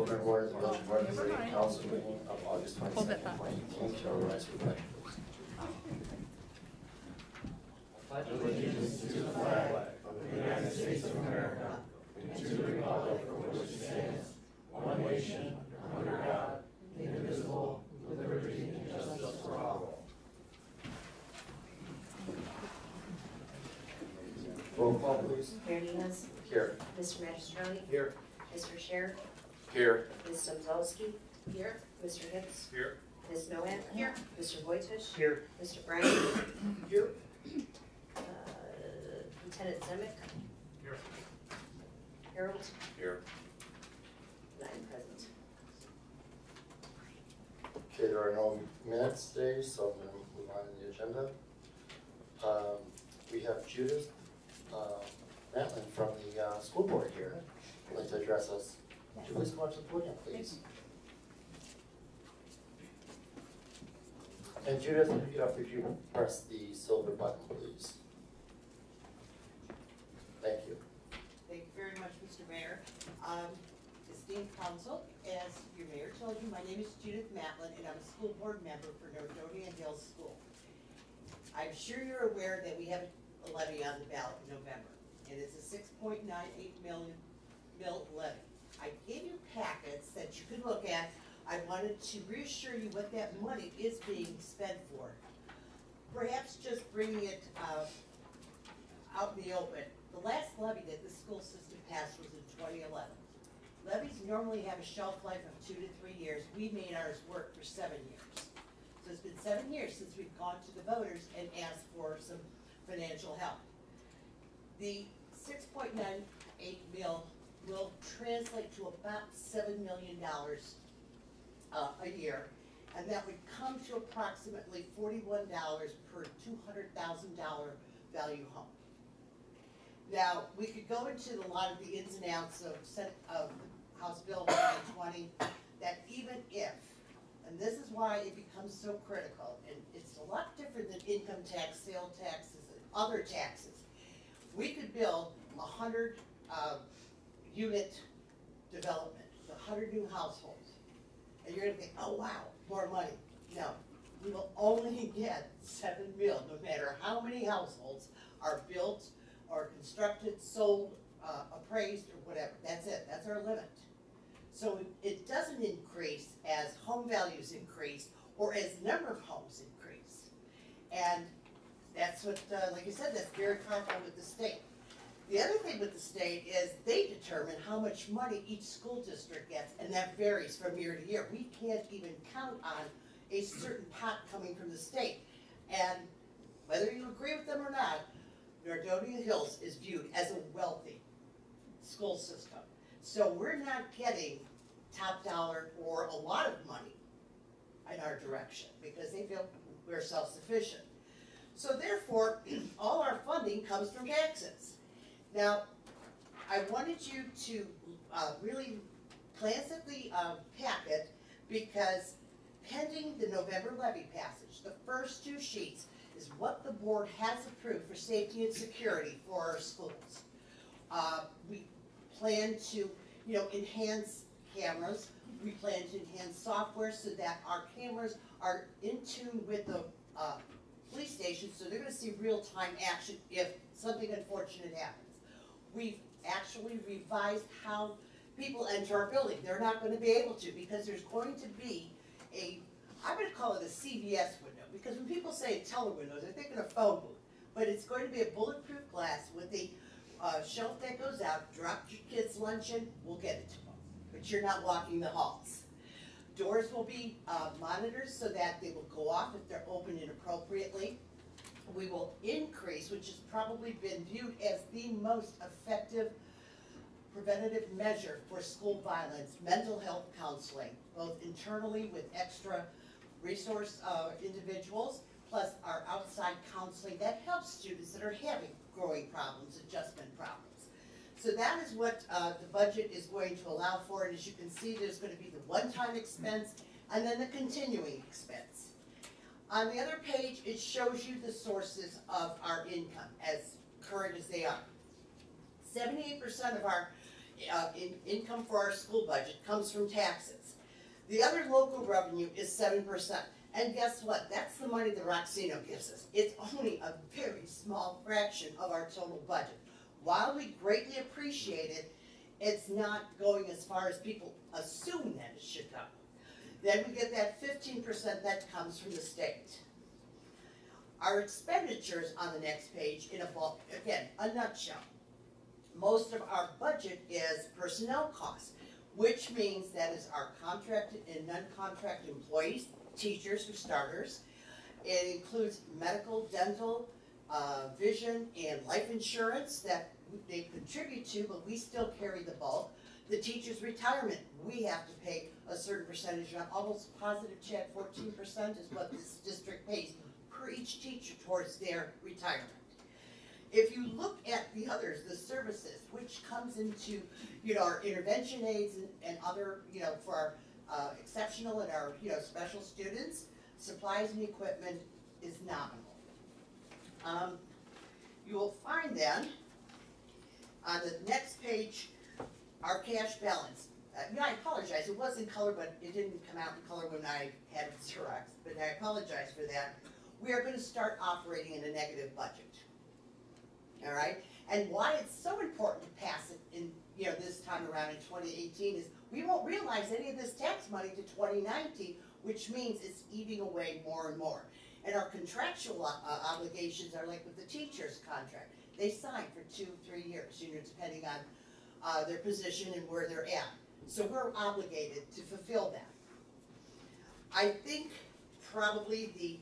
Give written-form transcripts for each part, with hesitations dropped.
Board of the Village of Northfield Council meeting of August 22nd, 2018 shall rise for pledge. Pledge allegiance to the flag of the United States of America and to the republic for which it stands, one nation, under God, indivisible, with liberty and justice for all. Roll call, please. Mayor Diaz. Here. Mr. Magistrelli. Here. Mr. Scher. Here. Ms. Domzalski. Here. Mr. Hicks. Here. Ms. Nowak. Here. Mr. Wojciech. Here. Mr. Bryan. Here. Lieutenant Zemek. Here. Harold. Here. 9 present. Okay, there are no minutes today, so I'm going to move on to the agenda. We have Judith Matlin from the school board here. Would like to address us. Would you please come up to the podium, please? And Judith, if you press the silver button, please. Thank you. Thank you very much, Mr. Mayor. Esteemed council, as your mayor told you, my name is Judith Matlin, and I'm a school board member for Northfield Hills School. I'm sure you're aware that we have a levy on the ballot in November, and it's a $6.98 million levy. I gave you packets that you could look at. I wanted to reassure you what that money is being spent for. Perhaps just bringing it out in the open. The last levy that the school system passed was in 2011. Levies normally have a shelf life of 2 to 3 years. We made ours work for 7 years. So it's been 7 years since we've gone to the voters and asked for some financial help. The 6.98 mil will translate to about $7 million a year, and that would come to approximately $41 per $200,000 value home. Now, we could go into a lot of the ins and outs of House Bill 920, that even if, and this is why it becomes so critical, and it's a lot different than income tax, sales taxes, and other taxes. We could build 100 unit development, 100 new households, and you're gonna think, oh wow, more money. No, we will only get $7 million, no matter how many households are built or constructed, sold, appraised, or whatever. That's it, that's our limit. So it doesn't increase as home values increase or as the number of homes increase. And that's what, like I said, that's very common with the state. The other thing with the state is they determine how much money each school district gets, and that varies from year to year. We can't even count on a certain pot coming from the state. And whether you agree with them or not, Northfield Hills is viewed as a wealthy school system. So we're not getting top dollar or a lot of money in our direction because they feel we're self-sufficient. So therefore, all our funding comes from taxes. Now, I wanted you to really glance at the packet because pending the November levy passage, the first 2 sheets is what the board has approved for safety and security for our schools. We plan to, enhance cameras. We plan to enhance software so that our cameras are in tune with the police station, so they're going to see real-time action if something unfortunate happens. We've actually revised how people enter our building. They're not going to be able to because there's going to be I'm going to call it a CVS window, because when people say a teller window, they're thinking a phone booth. But it's going to be a bulletproof glass with a shelf that goes out. Drop your kids' lunch in, we'll get it to them. But you're not walking the halls. Doors will be monitored so that they will go off if they're opened inappropriately. We will increase, which has probably been viewed as the most effective preventative measure for school violence, mental health counseling, both internally with extra resource individuals, plus our outside counseling that helps students that are having growing problems, adjustment problems. So that is what the budget is going to allow for, and as you can see, there's going to be the one-time expense and then the continuing expense. On the other page, it shows you the sources of our income as current as they are. 78% of our income for our school budget comes from taxes. The other local revenue is 7%. And guess what? That's the money that Roxino gives us. It's only a very small fraction of our total budget. While we greatly appreciate it, it's not going as far as people assume that it should go. Then we get that 15% that comes from the state. Our expenditures on the next page in a bulk, again, a nutshell. Most of our budget is personnel costs, which means that is our contracted and non-contracted employees, teachers for starters. It includes medical, dental, vision, and life insurance that they contribute to, but we still carry the bulk. The teacher's retirement, we have to pay a certain percentage, on almost positive, Chad, 14% is what this district pays per each teacher towards their retirement. If you look at the others, the services, which comes into, our intervention aids and other, for our exceptional and our, special students, supplies and equipment is nominal. You will find then, on the next page, our cash balance. I apologize, it was in color, but it didn't come out in color when I had it Xerox, but I apologize for that. We are going to start operating in a negative budget. All right? And why it's so important to pass it in, this time around in 2018 is we won't realize any of this tax money to 2019, which means it's eating away more and more. And our contractual obligations are like with the teacher's contract. They sign for 2-3 years, depending on their position and where they're at. So we're obligated to fulfill that. I think probably the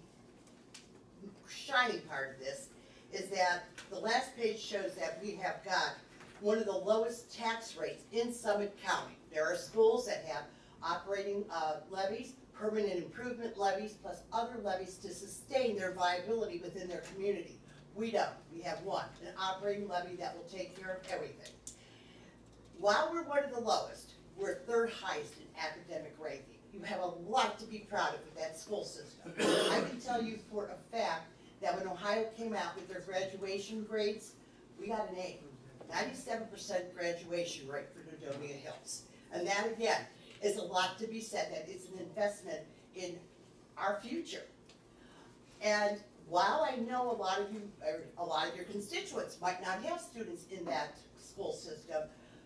shining part of this is that the last page shows that we have got one of the lowest tax rates in Summit County. There are schools that have operating levies, permanent improvement levies, plus other levies to sustain their viability within their community. We don't. We have one, an operating levy that will take care of everything. While we're one of the lowest, we're third highest in academic ranking. You have a lot to be proud of with that school system. I can tell you for a fact that when Ohio came out with their graduation grades, we got an A. 97% graduation rate for Nordonia Hills. And that, again, is a lot to be said, that it's an investment in our future. And while I know a lot of you, a lot of your constituents might not have students in that school system,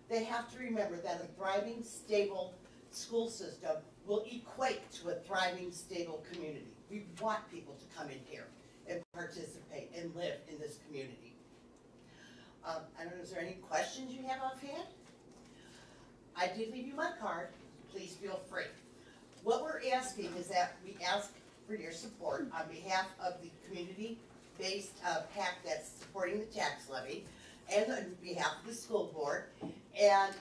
they have to remember that a thriving, stable school system will equate to a thriving, stable community. We want people to come in here and participate and live in this community. I don't know, is there any questions you have offhand? I did leave you my card. Please feel free. What we're asking is that we ask for your support on behalf of the community-based PAC that's supporting the tax levy and on behalf of the school board. And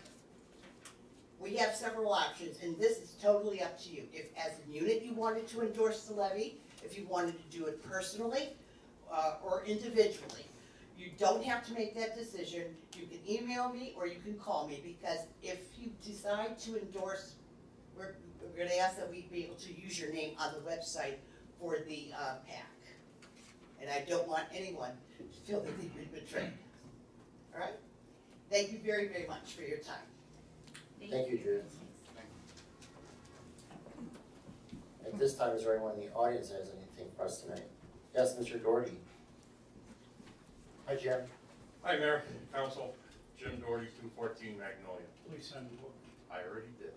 we have several options, and this is totally up to you. If as a unit you wanted to endorse the levy, if you wanted to do it personally or individually. You don't have to make that decision. You can email me or you can call me, because if you decide to endorse, we're going to ask that we be able to use your name on the website for the PAC. And I don't want anyone to feel that they've been betrayed. All right? Thank you very, very much for your time. Thank you, Judith. At this time, is there anyone in the audience that has anything for us tonight? Yes, Mr. Doherty. Hi, Jim. Hi, Mayor, Council. Jim Doherty, 214 Magnolia. Please send me. I already did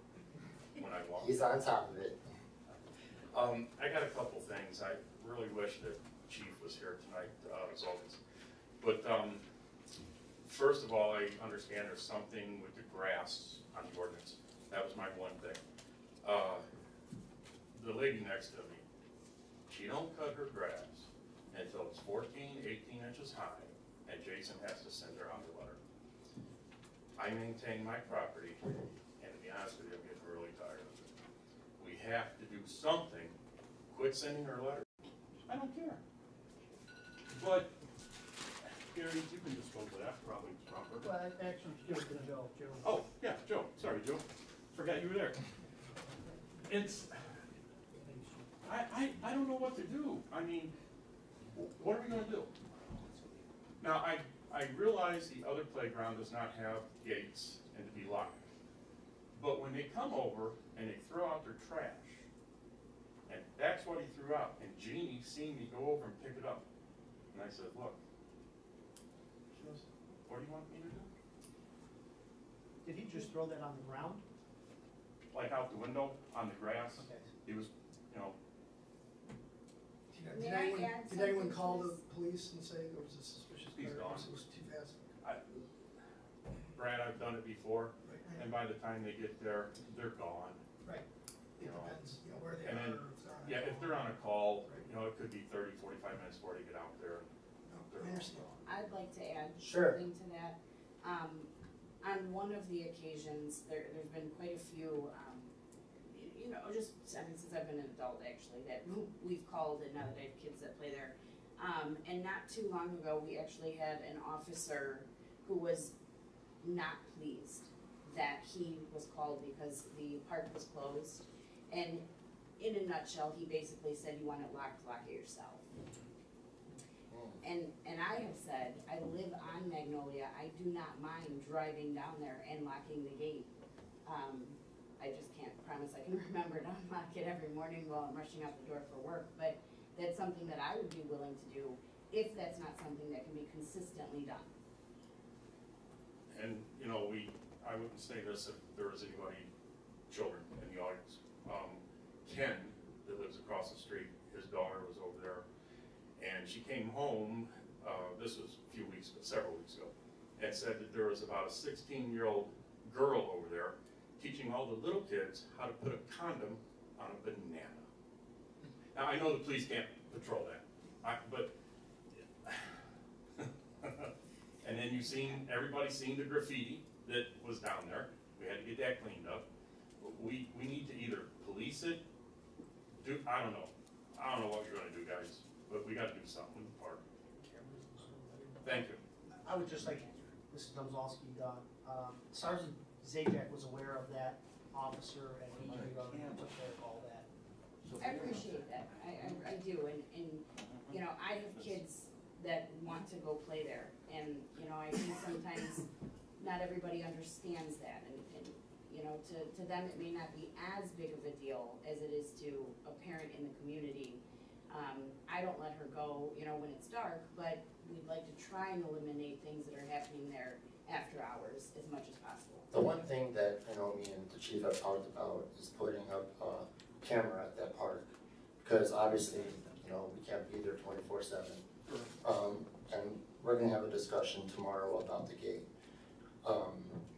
when I walked. He's on top of it. I got a couple things. I really wish that Chief was here tonight, as always. But first of all, I understand there's something with the grass on the ordinance. That was my one thing. The lady next to me, she don't cut her grass until it's 14, 18 inches high, and Jason has to send her out a letter. I maintain my property, and to be honest with you, I'm getting really tired of it. We have to do something. Quit sending her letters. I don't care. But, Gary, you can dispose of that, probably proper. Well, actually, Joe's gonna go, Joe. Oh, yeah, Joe. Sorry, Joe. Forgot you were there. It's, I don't know what to do. I mean, what are we gonna do? Now, I realize the other playground does not have gates and to be locked. But when they come over and they throw out their trash, and that's what he threw out, and Jeannie seen me go over and pick it up. And I said, look, she goes, what do you want me to do? Did he just throw that on the ground? Like out the window, on the grass. Okay. He was, you know, Did anyone call the police and say there was a suspicious He's car? gone. It was too fast. Brad, I've done it before, Right. and by the time they get there, they're gone. Right. It You know. depends, where they And then, are, if they're on. Yeah, if they're on a call, you know, it could be 30, 45 minutes before they get out there. No, They're I understand. gone. I'd like to add Sure. something to that. On one of the occasions, there's been quite a few, just, I mean, since I've been an adult actually, that we've called, and now that I have kids that play there. And not too long ago, we actually had an officer who was not pleased that he was called because the park was closed. And in a nutshell, he basically said, you want it locked, lock it yourself. And I have said, I live on Magnolia, I do not mind driving down there and locking the gate. I just can't promise I can remember to unlock it every morning while I'm rushing out the door for work, but that's something that I would be willing to do if that's not something that can be consistently done. And, you know, I wouldn't say this if there was anybody, children in the audience. Ken, that lives across the street, his daughter was over there, and she came home, this was several weeks ago, and said that there was about a 16-year-old girl over there teaching all the little kids how to put a condom on a banana. Now, I know the police can't patrol that, but and then everybody seen the graffiti that was down there. We had to get that cleaned up. We need to either police it, I don't know what you're gonna do, guys, but we gotta do something in the park. Thank you. I would just like, Mrs. Domzalski, Sergeant Zajac was aware of that officer and he took care of all that. I appreciate that, I do, and, I have kids that want to go play there, and, I think sometimes not everybody understands that, and to them it may not be as big of a deal as it is to a parent in the community. I don't let her go, when it's dark, but we'd like to try and eliminate things that are happening there after hours as much as possible. The one thing that I know me and the chief have talked about is putting up a camera at that park, because obviously, we can't be there 24/7. And we're gonna have a discussion tomorrow about the gate.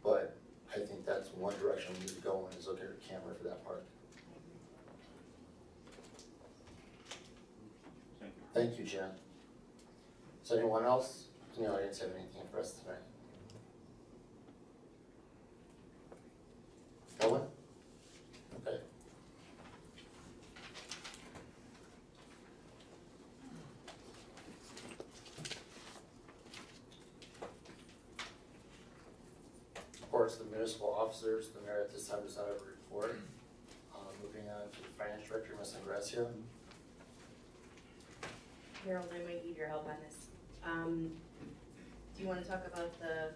But I think that's one direction we need to go in, is look at a camera for that park. Thank you. Thank you, Jen. Does anyone else in the audience have anything for us tonight? No one? Okay. Reports to the municipal officers. The mayor at this time does not have a report. Moving on to the finance director, Ms. Ingracia. Harold, I might need your help on this. Do you want to talk about the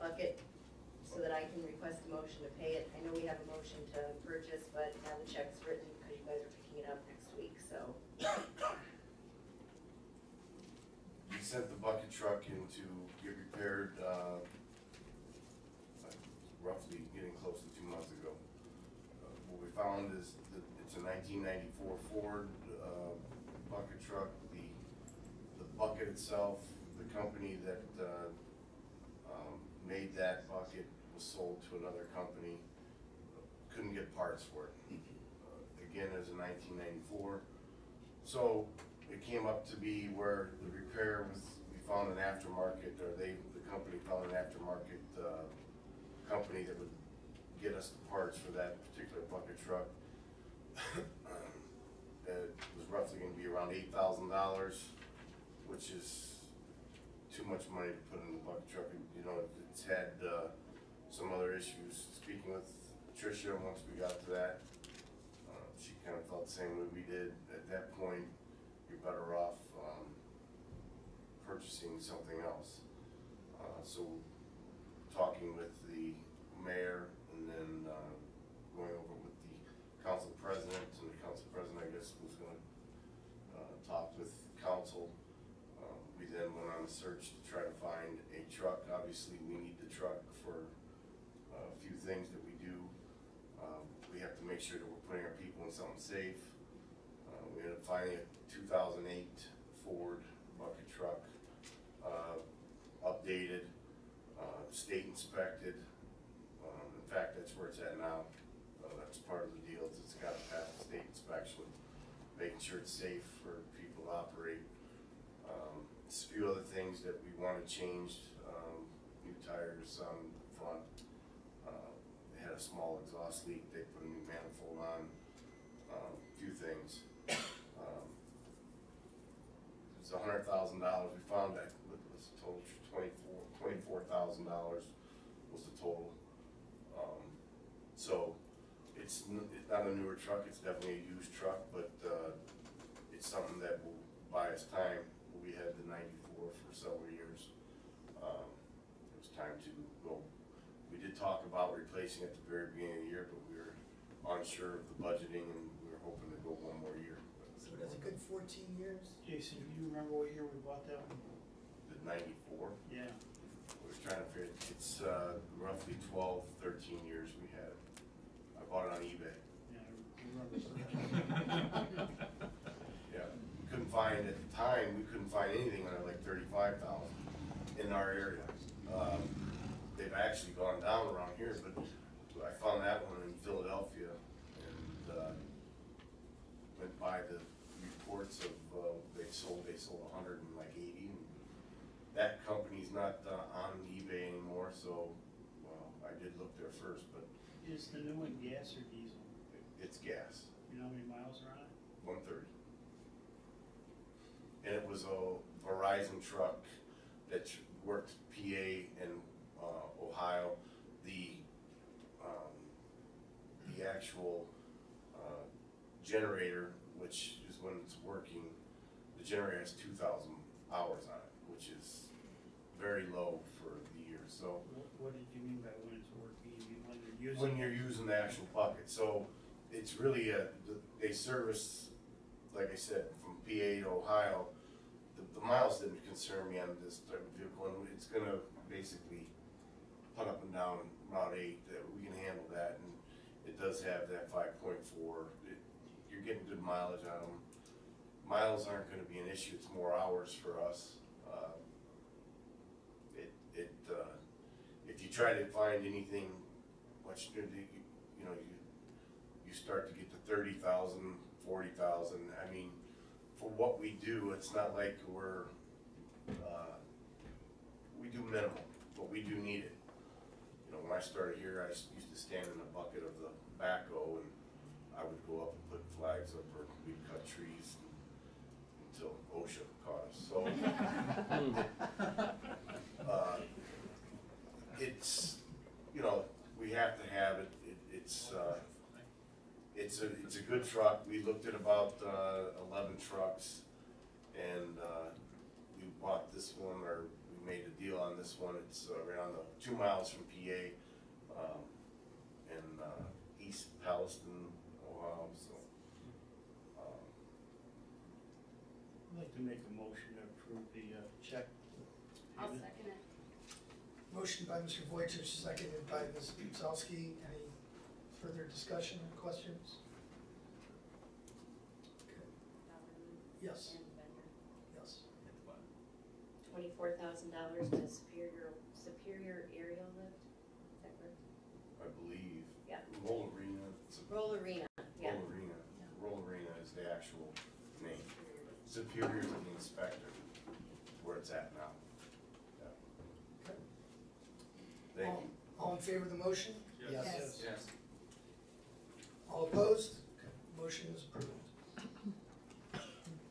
bucket so that I can request a motion to pay it? I know we have a motion to purchase, but now the check's written because you guys are picking it up next week, so. We sent the bucket truck in to get repaired, roughly getting close to 2 months ago. What we found is that it's a 1994 Ford bucket truck. The bucket itself, the company that made that bucket was sold to another company. Couldn't get parts for it. Again, it was a 1994. So it came up to be where the repair was, we found an aftermarket, or the company found an aftermarket company that would get us the parts for that particular bucket truck. It was roughly gonna be around $8,000, which is too much money to put in the bucket truck. It's had some other issues. Speaking with Tricia, once we got to that, she kind of felt the same way we did. At that point, you're better off purchasing something else. So talking with the mayor and then, going over with the council president, and the council president, I guess, was gonna, talk with council. We then went on a search to try to find a truck. Obviously, we need the truck for a few things that we do. We have to make sure that we're putting our people in something safe. We ended up finding a 2008 Ford bucket truck, updated, state inspected. In fact, that's where it's at now. That's part of the deal. It's got to pass the state inspection, making sure it's safe for people to operate. There's a few other things that we wanted changed. New tires on the front. They had a small exhaust leak. They put a new manifold on. A few things. It's $100,000. We found that was the total. $24,000 was the total. So it's not a newer truck. It's definitely a used truck, but it's something that will buy us time. We had the 94 for several years. It was time to go. We did talk about replacing at the very beginning of the year, but we were unsure of the budgeting, and we were hoping to go one more year. So that's a good 14 years. Jason, do you remember what year we bought that one? The 94. Yeah. We were trying to figure. It's roughly 12, 13 years we had it. I bought it on eBay. Yeah, I remember. Yeah, we couldn't find, at the time, we couldn't find anything under like 35,000 in our area. They've actually gone down around here, but I found that one in Philadelphia and went by the reports of they sold 180. And that company's not on eBay anymore, so well, I did look there first, but Is the new one gas or diesel? it's gas. You know how many miles are on it? 130. And it was a Verizon truck that worked PA and Ohio. The actual generator, which is when it's working, the generator has 2,000 hours on it, which is very low for the year. So What did you mean by when it's working? You mean when you're using? when you're using the actual bucket, so it's really they service, like I said, from PA to Ohio. The miles didn't concern me on this type of vehicle, and it's gonna basically putt up and down Route 8. That we can handle that, and it does have that 5.4. You're getting good mileage on them. Miles aren't going to be an issue. It's more hours for us. If you try to find anything much new, you start to get to 30,000, 40,000. I mean, for what we do, it's not like we do minimal, but we do need it. When I started here, I used to stand in a bucket of the backhoe, and I would go up and put flags up, or we'd cut trees until OSHA caught us. So it's, we have to have it. It's a good truck. We looked at about 11 trucks, and we bought this one, or we made a deal on this one. It's around 2 miles from PA, in East Palestine, Ohio. So I'd like to make a motion to approve the check. I'll second it. Motion by Mr. Vojtich, seconded by Ms. Buczowski. Any further discussion or questions? Okay. Yes. And vendor. Yes. $24,000 to Superior Aerial Lift, is that correct? I believe. Yeah. Roll Arena. Roll Arena, yeah. Roll Arena. Roll Arena is the actual name. Superior to the inspector, where it's at now. Yeah. Okay. Thank you. All in favor of the motion? Yes. Yes. All opposed? Okay. Motion is approved.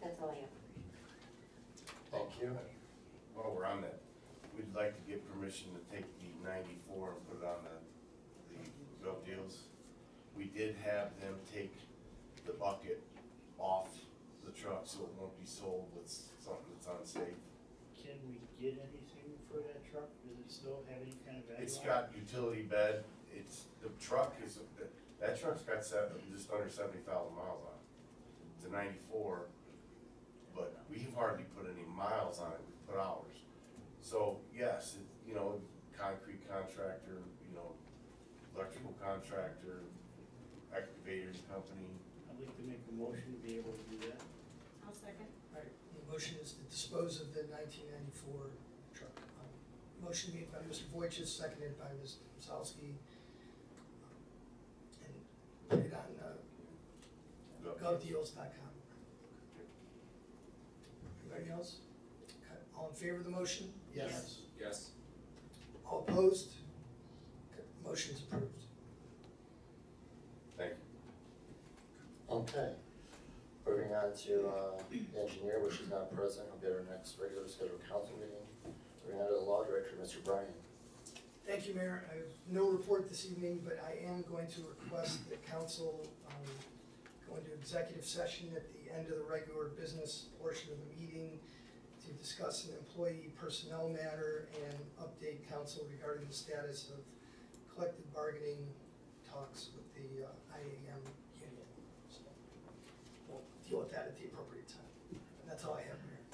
That's all I have. Thank you. While we're on that, we'd like to get permission to take the 94 and put it on the gov deals. We did have them take the bucket off the truck so it won't be sold with something that's unsafe. Can we get anything for that truck? Does it still have any kind of value? It's on got utility bed, the truck is, that truck's got just under 70,000 miles on it. It's a 94, but we've hardly put any miles on it, we've put hours. So, yes, concrete contractor, electrical contractor, excavator company. I'd like to make a motion to be able to do that. I'll second. All right, the motion is to dispose of the 1994 truck. Motion made by Mr. Voitis, seconded by Ms. Salsky. And put it on govdeals.com. Anybody else? Okay, all in favor of the motion? Yes. Yes. All opposed? Okay, motion is approved. Thank you. Okay. Moving on to the engineer, which is not present. He'll be at our next regular scheduled council meeting. Moving on to the law director, Mr. Bryan. Thank you, Mayor. I have no report this evening, but I am going to request that council go into executive session at the end of the regular business portion of the meeting to discuss an employee personnel matter and update council regarding the status of collective bargaining talks with the IAM union. So we'll deal with that at the appropriate time. And that's all I have, Mayor.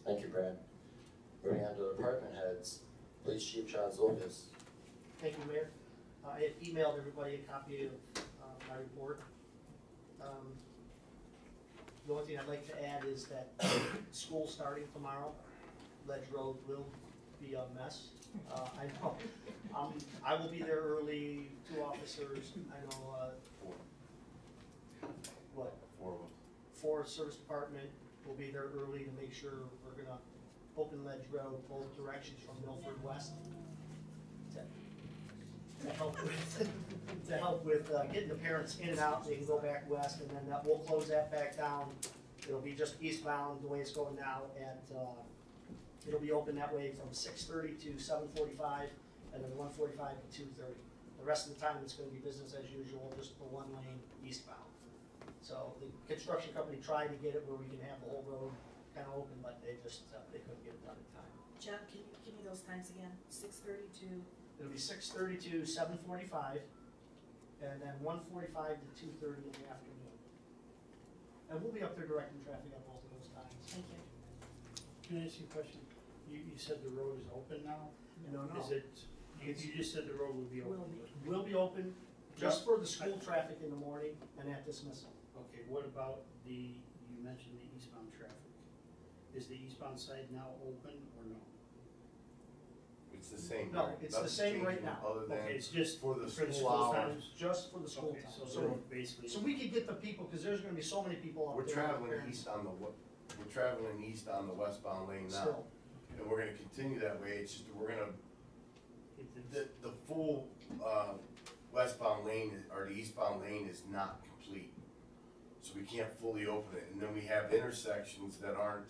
Thank you, Brad. Moving on to department heads. Police Chief John Zolgis. Thank you, Mayor. I had emailed everybody a copy of my report. The only thing I'd like to add is that school starting tomorrow, Ledge Road will be a mess. I know, I will be there early, 2 officers, I know, what? 4 of them. 4 service department will be there early to make sure we're gonna open Ledge Road both directions from Milford West to help with getting the parents in and out, they can go back west, and then we'll close that back down. It'll be just eastbound the way it's going now, and it'll be open that way from 6:30 to 7:45, and then 1:45 to 2:30. The rest of the time, it's gonna be business as usual, just the 1 lane eastbound. So the construction company tried to get it where we can have the whole road kind of open, but they just, they couldn't get it done in time. John, can you give me those times again? 6:30 to? It'll be 6:30 to 7:45, and then 1:45 to 2:30 in the afternoon. And we'll be up there directing traffic at both of those times. Thank you. Can I ask you a question? You said the road is open now? No. Is it, you just said the road will be open? Will be open just for the school traffic in the morning and at dismissal. Okay, what about you mentioned the eastbound traffic. Is the eastbound side now open or no? It's the same. No, Mary. it's the Nothing's same right changing now. Other than Okay, it's just for the for school hours. times? Just for the school Okay, time. so the So, road basically. so we could get the people, because there's gonna be so many people up We're there. traveling parents east on the westbound lane now. Still, And we're gonna continue that way, it's just, we're gonna, It's- the full, westbound lane, or the eastbound lane is not complete. So we can't fully open it, and then we have intersections that are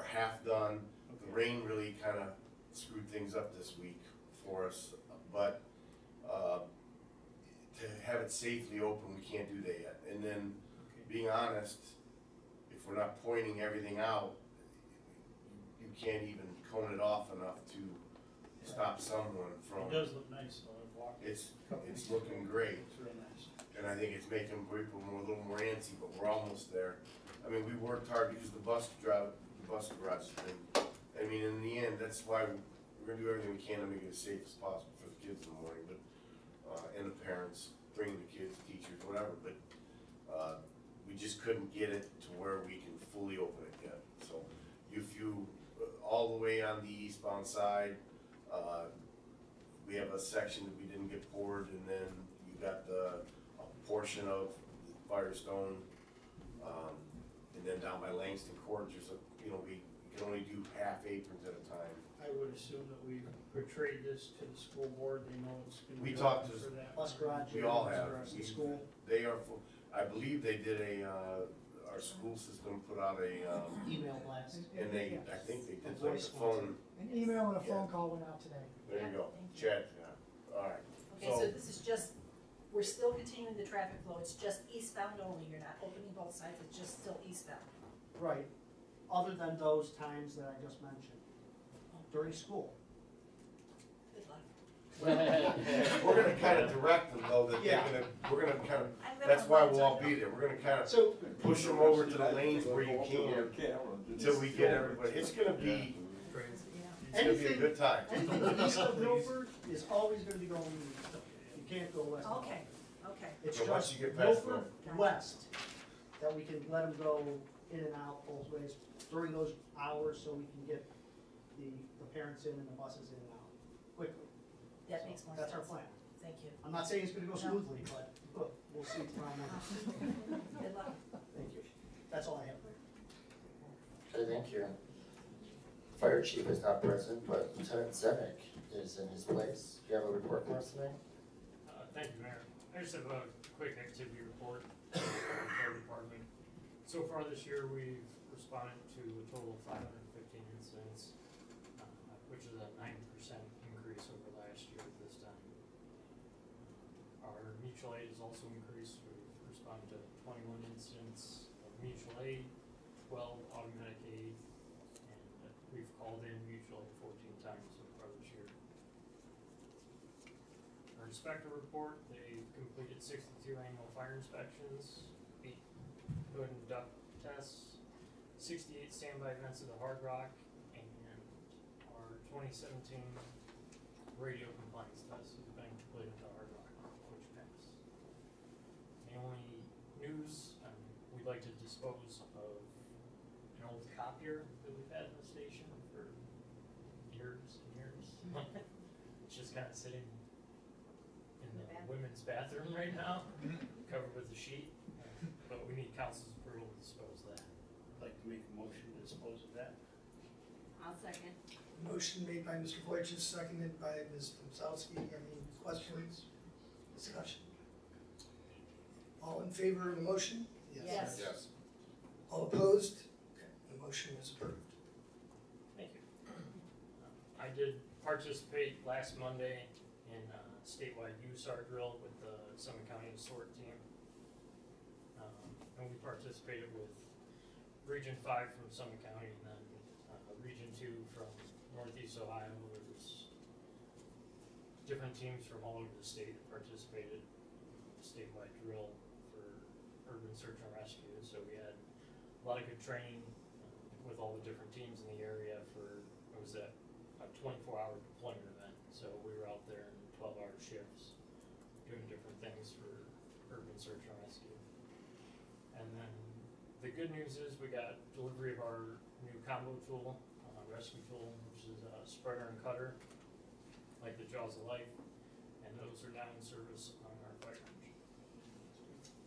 half done. The rain really kinda screwed things up this week for us, but, to have it safely open, we can't do that yet. And then, being honest, if we're not pointing everything out, you can't even cone it off enough to stop someone from. It does look nice though, I've walked. It's looking great, It's real nice. and I think it's making people a little more antsy, but we're almost there. I mean, we worked hard because the bus garage has been, I mean, in the end, that's why we're gonna do everything we can to make it as safe as possible for the kids in the morning, but, and the parents, bringing the kids, teachers, whatever, but, we just couldn't get it to where we can fully open it yet. So if you, all the way on the eastbound side, we have a section that we didn't get poured, and then you got a portion of Firestone, and then down by Langston Court, there's we can only do half aprons at a time. I would assume that we portrayed this to the school board, they know it's gonna be. We talked open to- for that. bus garage. We all areas have. for us in school. They are full, I believe they did our school system put out a, Email blast. and I think they did A like a voice phone, An email and a Yeah. phone call went out today. there you go, Thank you. chat, yeah, alright. Okay, so this is just, we're still continuing the traffic flow, it's just eastbound only, you're not opening both sides, it's just still eastbound. Right, other than those times that I just mentioned. during school. Good luck. We're gonna kind of direct them though, that Yeah. we're gonna kind of, I live that's on why Mount we'll all Zion. be there. We're gonna kind of So, push them over to the lanes where you can, until we get everybody. It's gonna be, Yeah. it's gonna be a good time. anything east of Milford is always gonna be going east. You can't go west. Okay, okay. It's So once just you get past Milford west, that we can let them go in and out both ways during those hours, so we can get the parents in and the buses in and out quickly. That makes more sense. That's our plan. Thank you. I'm not saying it's gonna go smoothly, but look, we'll see tomorrow night. Good luck. Thank you. That's all I have. Okay, thank you. Fire chief is not present, but Lieutenant Zenick is in his place. Do you have a report for us tonight? Thank you, Mayor. I just have a quick activity report for the fire department. So far this year, we've responded to a total of 515 incidents, which is a 90% increase over last year at this time. Our mutual aid has also increased. We've responded to 21 incidents of mutual aid, 12 automatic aid, and we've called in mutual aid 14 times so far this year. Our inspector report, they've completed 62 annual fire inspections, 8 hood and duct tests, 68 standby events of the Hard Rock, and our 2017 radio compliance test has been completed at the Hard Rock, which passed. The only news, we'd like to dispose of an old copier that we've had in the station for years and years. It's just kind of sitting in the women's bathroom right now, covered with a sheet, but we need council's approval to dispose of that. Like to make a motion to dispose of that? I'll second. Motion made by Mr. Voitis, seconded by Ms. Domzowski. Any questions, discussion? All in favor of the motion? Yes. Yes. All opposed? Okay, the motion is approved. Thank you. I did participate last Monday in a statewide USAR drill with the Summit County SWORT team. And we participated with Region 5 from Summit County and then Region 2 from Northeast Ohio. There's different teams from all over the state that participated in the statewide drill for urban search and rescue. So we had a lot of good training with all the different teams in the area for, what was that, a 24-hour deployment event. So we were out there in 12-hour shifts doing different things for urban search and rescue. And then the good news is we got delivery of our new combo tool, rescue tool, which is a spreader and cutter, like the Jaws of Life, and those are now in service on our fire engine.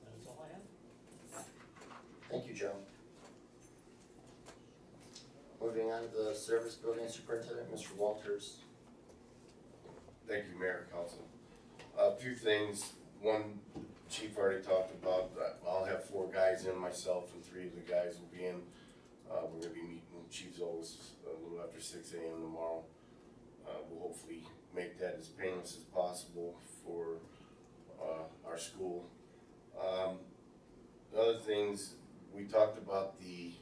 That is all I have. Thank you, Joe. Moving on to the service building superintendent, Mr. Walters. Thank you, Mayor, Council. A few things. One, Chief already talked about. I'll have 4 guys in, myself, and 3 of the guys will be in. We're gonna be meeting Chief Zoll's a little after 6 a.m. tomorrow. We'll hopefully make that as painless as possible for our school. The other things, we talked about the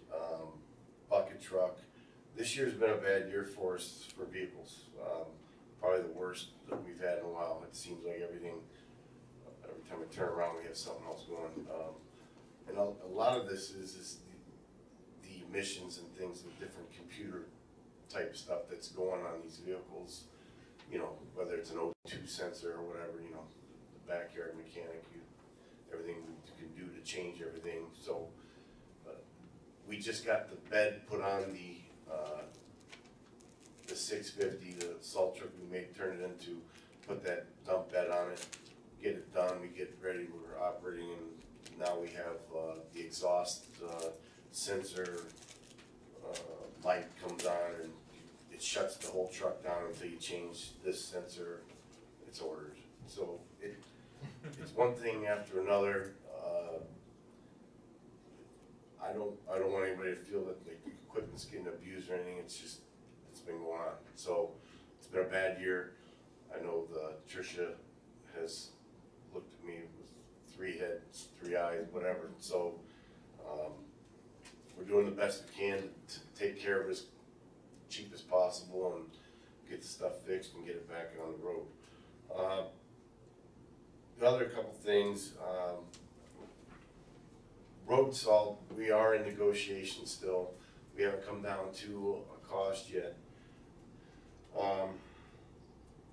bucket truck. This year's been a bad year for us for vehicles. Probably the worst that we've had in a while. It seems like every time I turn around, we have something else going. And a lot of this is the emissions and things with different computer type stuff that's going on these vehicles. You know, whether it's an O2 sensor or whatever, you know, the backyard mechanic, everything you can do to change everything. So we just got the bed put on the 650, the salt truck we turn it into, put that dump bed on it, get it done, we get ready, we're operating, and now we have the exhaust sensor light comes on and it shuts the whole truck down until you change this sensor. It's ordered. So it's one thing after another. I don't want anybody to feel that the equipment's getting abused or anything. It's been going on. So it's been a bad year. I know Tricia has looked at me with 3 heads, 3 eyes, whatever. So we're doing the best we can to take care of cheap as possible and get the stuff fixed and get it back on the road. The other couple things, road salt, we are in negotiations still. We haven't come down to a cost yet.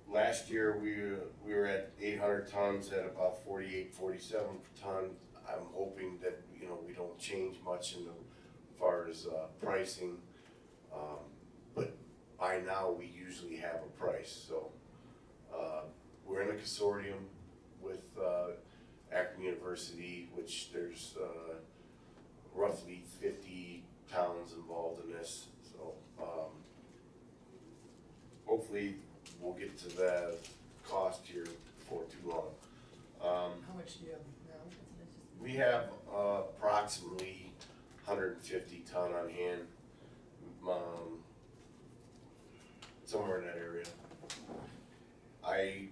Last year we were at 800 tons at about 48, 47 per ton. I'm hoping that, you know, we don't change much in the, as far as pricing, but by now we usually have a price. So we're in a consortium with Akron University, which there's roughly 50 towns involved in this. So hopefully we'll get to that cost here before too long. How much do you have now? We have approximately 150 ton on hand, somewhere in that area. I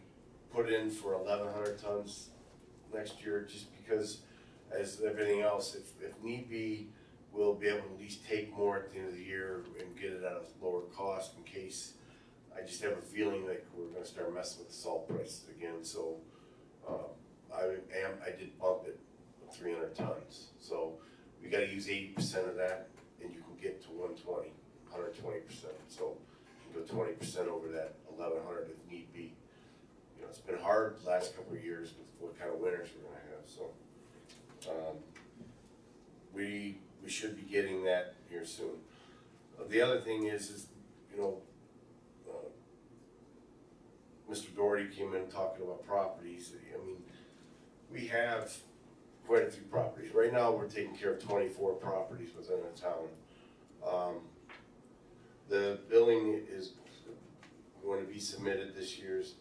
put in for 1,100 tons next year just because, as everything else, if need be, we'll be able to at least take more at the end of the year and get it at a lower cost in case. I just have a feeling like we're gonna start messing with the salt prices again, so I did bump it 300 tons. So we gotta use 80% of that and you can get to 120%. So you can go 20% over that 1,100 if need be. You know, it's been hard the last couple of years with what kind of winters we're gonna have, so we should be getting that here soon. The other thing is you know, Mr. Doherty came in talking about properties. I mean, we have quite a few properties. Right now, we're taking care of 24 properties within the town. The billing is going to be submitted this year's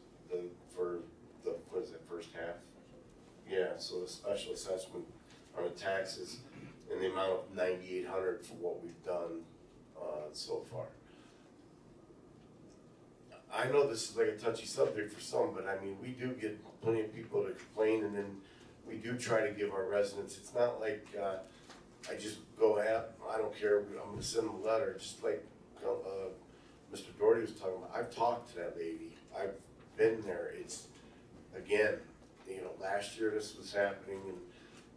for the, what is it, first half? Yeah, so the special assessment on the taxes in the amount of $9,800 for what we've done so far. I know this is like a touchy subject for some, but I mean, we do get plenty of people to complain, and then we do try to give our residents, it's not like I just go out, I don't care, I'm gonna send them a letter, just like Mr. Doherty was talking about. I've talked to that lady, I've been there. It's, again, you know, last year this was happening, and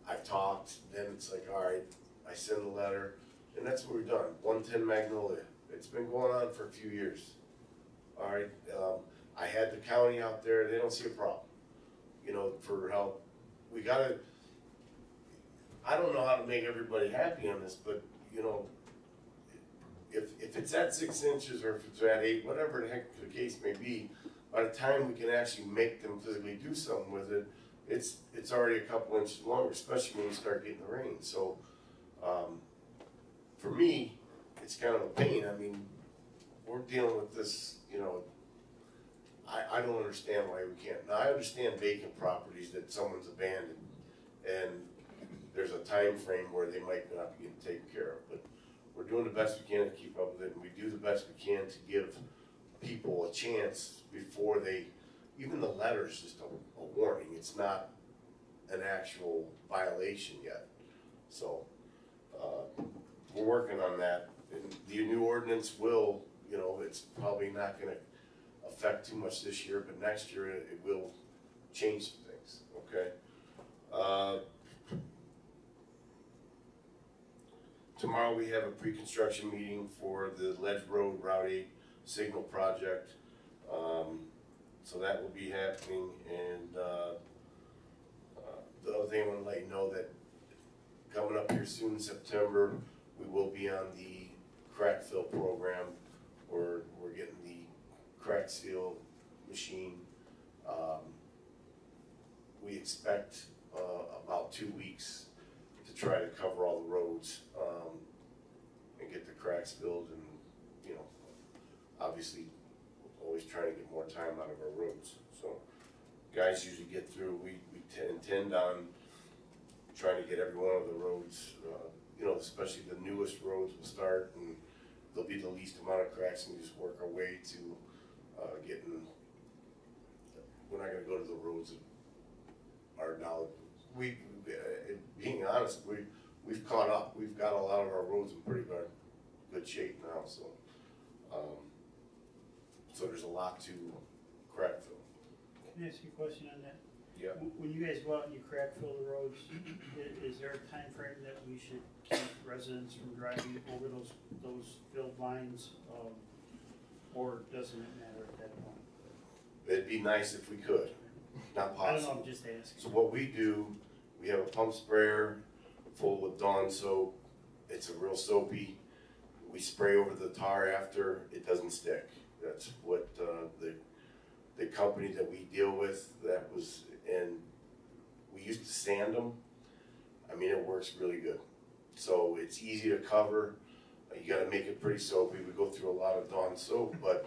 I've talked, then it's like, all right, I send a letter, and that's what we've done. 110 Magnolia, it's been going on for a few years. All right, I had the county out there, they don't see a problem, you know, for help. We gotta, I don't know how to make everybody happy on this, but, you know, if it's at 6 inches or if it's at 8, whatever the heck the case may be, by the time we can actually make them physically do something with it, it's already a couple inches longer, especially when we start getting the rain. So, for me, it's kind of a pain. I mean, we're dealing with this, you know, I don't understand why we can't. Now, I understand vacant properties that someone's abandoned, and there's a time frame where they might not be getting taken care of, but we're doing the best we can to keep up with it, and we do the best we can to give people a chance before they, even the letter's just a warning. It's not an actual violation yet. So, we're working on that. And the new ordinance will, you know, it's probably not gonna affect too much this year, but next year it will change some things, okay? Tomorrow we have a pre-construction meeting for the Ledge Road Route 8 signal project. So that will be happening, and the other thing I want to let you know that coming up here soon in September, we will be on the crack fill program. We're getting the crack seal machine. We expect about 2 weeks to try to cover all the roads and get the cracks filled, and, you know, obviously always trying to get more time out of our roads. So guys usually get through, we intend on trying to get every one of the roads, you know, especially the newest roads will start, and there'll be the least amount of cracks, and we just work our way to getting, we're not gonna go to the roads that are now, being honest, we've caught up. We've got a lot of our roads in pretty good shape now, so so there's a lot to crack fill. Can I ask you a question on that? Yeah. When you guys go out and you crack fill the roads, is there a time frame that we should keep residents from driving over those filled lines? Or doesn't it matter at that point? It'd be nice if we could, not I don't know, possible. I'm just asking. So what we do, we have a pump sprayer full with Dawn soap. It's a real soapy. We spray over the tar after, it doesn't stick. That's what the company that we deal with, that was, and we used to sand them. I mean, it works really good. So it's easy to cover. You gotta make it pretty soapy. We go through a lot of Dawn soap, but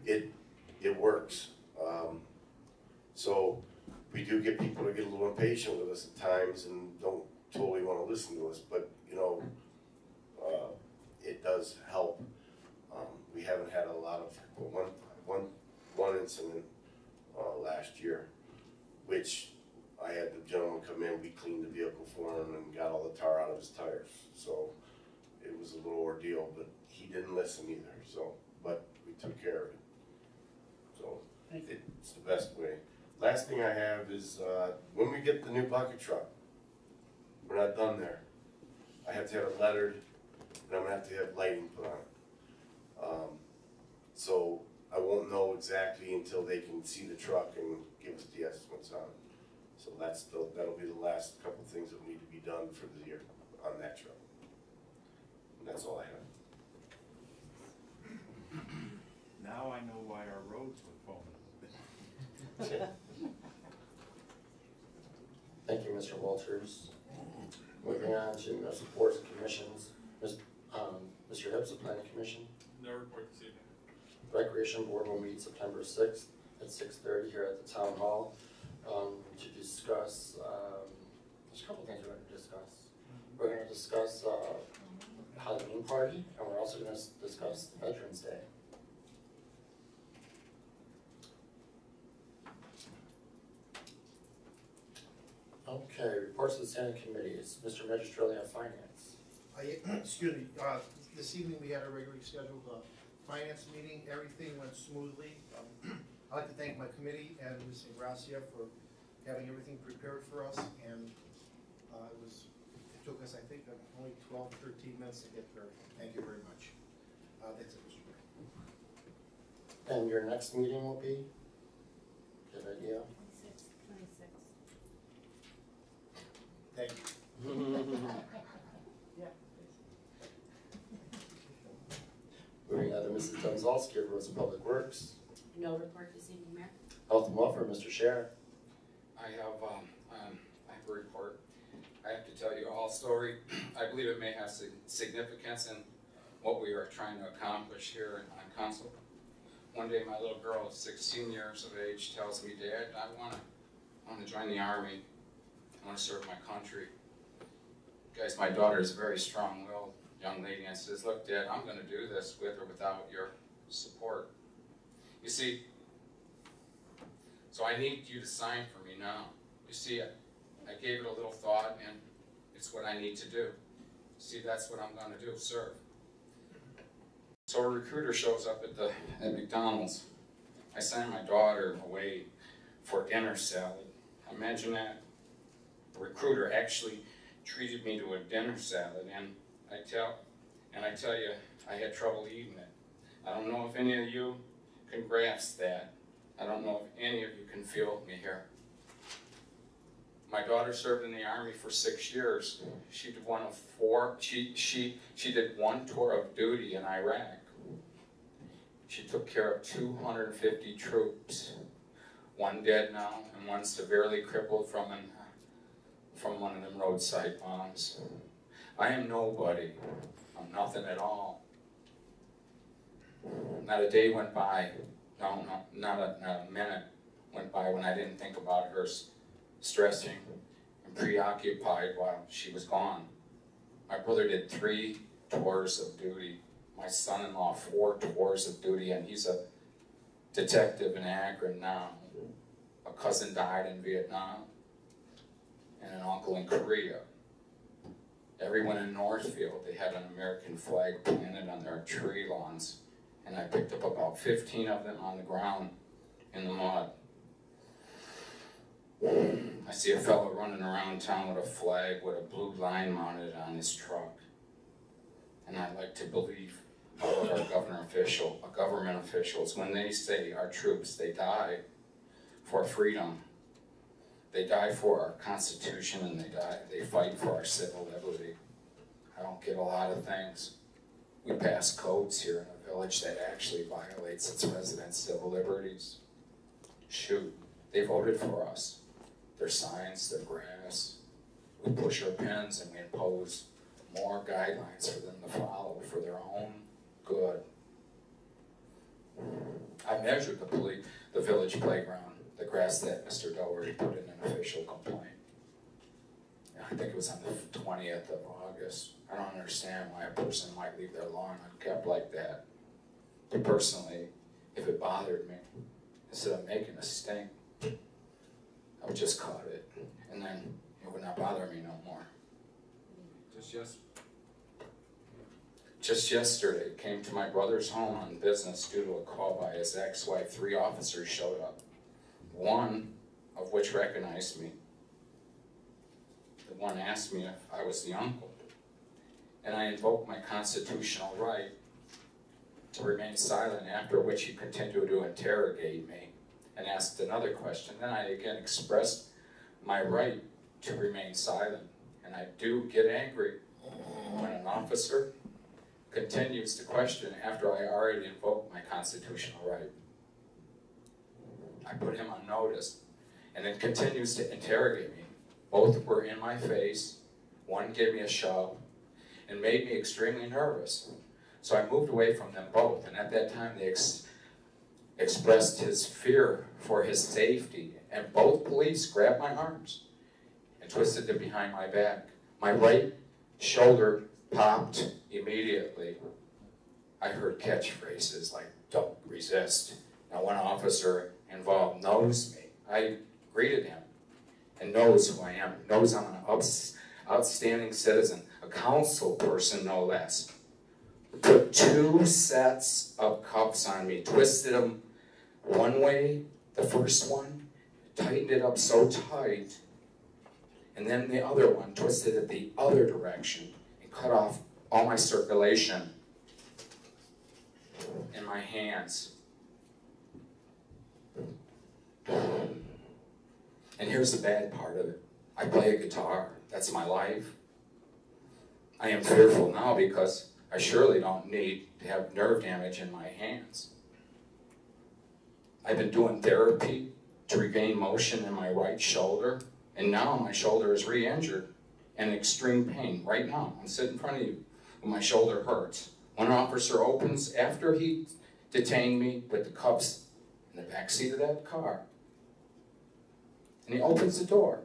it works. So we do get people to get a little impatient with us at times and don't totally wanna listen to us, but you know, it does help. We haven't had a lot of, one incident last year, which I had the gentleman come in, we cleaned the vehicle for him and got all the tar out of his tires. So it was a little ordeal, but he didn't listen either, so, but we took care of it. So it's the best way. Last thing I have is, when we get the new bucket truck, we're not done there. I have to have it lettered, and I'm gonna have to have lighting put on it. So I won't know exactly until they can see the truck and give us the estimates on it. So that'll be the last couple things that need to be done for the year on that truck. And that's all I have. Now I know why our roads were foaming. Thank you, Mr. Walters. Moving on to municipal boards and commissions. Mr. Hibbs, the Planning Commission. No report this evening. Recreation Board will meet September 6th at 6:30 here at the Town Hall to discuss, there's a couple things we're going to discuss. We're going to discuss Halloween party, and we're also going to discuss Veterans Day. Okay, reports of the standing committees. Mr. Magistrelli on Finance. Excuse me, this evening we had a regularly scheduled finance meeting. Everything went smoothly. I'd like to thank my committee and Ms. Ingracia for having everything prepared for us, and it took us, I think, only 12, 13 minutes to get there. Thank you very much. That's it, Mr. Mayor. And your next meeting will be? Good idea. 26. Thank you. Moving on to Mrs. Domzalski, Roads and Public Works. No report this evening, Mayor. Health and Welfare, Mr. Scher. I have a report. I have to tell you a whole story. I believe it may have significance in what we are trying to accomplish here on council. One day my little girl, 16 years of age, tells me, Dad, I want to join the Army. I want to serve my country. Guys, my daughter is a very strong-willed young lady and says, look, Dad, I'm going to do this with or without your support. You see, so I need you to sign for me now. You see, I gave it a little thought, and it's what I need to do. See, that's what I'm going to do, serve. So a recruiter shows up at McDonald's. I send my daughter away for dinner salad. Imagine that. A recruiter actually treated me to a dinner salad, and I tell you, I had trouble eating it. I don't know if any of you can grasp that. I don't know if any of you can feel me here. My daughter served in the Army for 6 years. She did one of four. She did one tour of duty in Iraq. She took care of 250 troops. One dead now, and one severely crippled from one of them roadside bombs. I am nobody. I'm nothing at all. Not a day went by, not a minute went by when I didn't think about her stressing and preoccupied while she was gone. My brother did 3 tours of duty. My son-in-law 4 tours of duty, and he's a detective in Akron now. A cousin died in Vietnam, and an uncle in Korea. Everyone in Northfield, they had an American flag planted on their tree lawns, and I picked up about 15 of them on the ground in the mud. I see a fellow running around town with a flag with a blue line mounted on his truck. And I like to believe all of our government officials, when they say our troops, they die for freedom. They die for our Constitution, and they fight for our civil liberty. I don't get a lot of things. We pass codes here in the village that actually violates its residents' civil liberties. Shoot, they voted for us. Their signs, their grass. We push our pins and we impose more guidelines for them to follow for their own good. I measured the village playground, the grass that Mr. Doherty put in an official complaint. I think it was on the 20th of August. I don't understand why a person might leave their lawn unkept like that. But personally, if it bothered me, instead of making a stink, I would just cut it, and then it would not bother me no more. Just yesterday, came to my brother's home on business due to a call by his ex-wife. 3 officers showed up, one of which recognized me. The one asked me if I was the uncle, and I invoked my constitutional right to remain silent, after which he continued to interrogate me and asked another question. Then I again expressed my right to remain silent. And I do get angry when an officer continues to question after I already invoked my constitutional right. I put him on notice, and it continues to interrogate me. Both were in my face. One gave me a shove and made me extremely nervous. So I moved away from them both, and at that time they expressed his fear for his safety, and both police grabbed my arms and twisted them behind my back. My right shoulder popped immediately. I heard catchphrases like, "Don't resist." Now one officer involved knows me. I greeted him and knows who I am, knows I'm an outstanding citizen, a council person no less. Put 2 sets of cuffs on me, twisted them one way, the first one, tightened it up so tight, and then the other one twisted it the other direction and cut off all my circulation in my hands. And here's the bad part of it. I play a guitar. That's my life. I am fearful now because I surely don't need to have nerve damage in my hands. I've been doing therapy to regain motion in my right shoulder, and now my shoulder is re-injured and in extreme pain. Right now, I'm sitting in front of you, and my shoulder hurts. One officer opens, after he detained me with the cuffs in the back seat of that car, and he opens the door,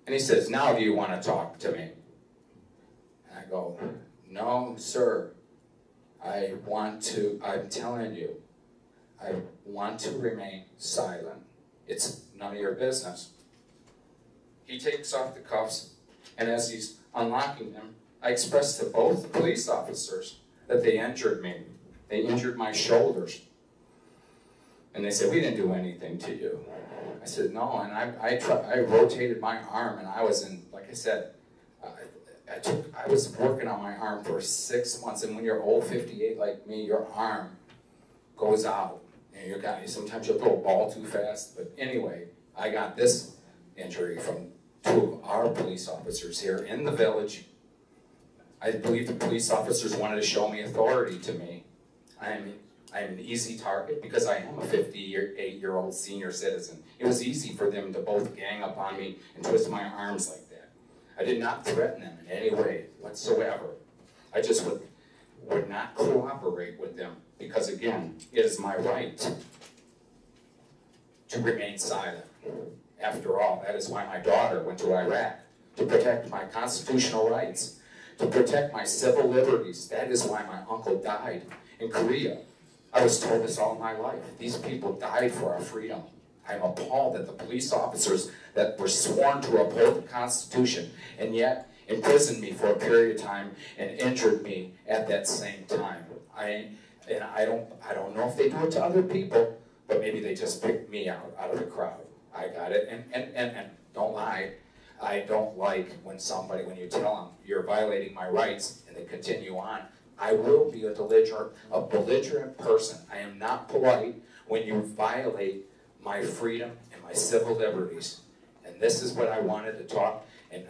and he says, "Now do you want to talk to me?" And I go, "No, sir, I'm telling you, I want to remain silent. It's none of your business." He takes off the cuffs, and as he's unlocking them, I expressed to both police officers that they injured me. They injured my shoulders. And they said, "We didn't do anything to you." I said, "No," and I rotated my arm, and I was in, like I said, I was working on my arm for 6 months, and when you're old 58 like me, your arm goes out. And sometimes you'll throw a ball too fast, but anyway, I got this injury from 2 of our police officers here in the village. I believe the police officers wanted to show me authority to me. I'm an easy target because I am a 58-year-old senior citizen. It was easy for them to both gang up on me and twist my arms like that. I did not threaten them in any way whatsoever. I just would not cooperate with them because, again, it is my right to remain silent. After all, that is why my daughter went to Iraq, to protect my constitutional rights, to protect my civil liberties. That is why my uncle died in Korea. I was told this all my life. These people died for our freedom. I'm appalled that the police officers that were sworn to uphold the Constitution and yet imprisoned me for a period of time and injured me at that same time. And I don't know if they do it to other people, but maybe they just picked me out of the crowd. I got it, and don't lie, I don't like when you tell them you're violating my rights and they continue on. I will be a belligerent person. I am not polite when you violate my freedom and my civil liberties. And this is what I wanted to talk, and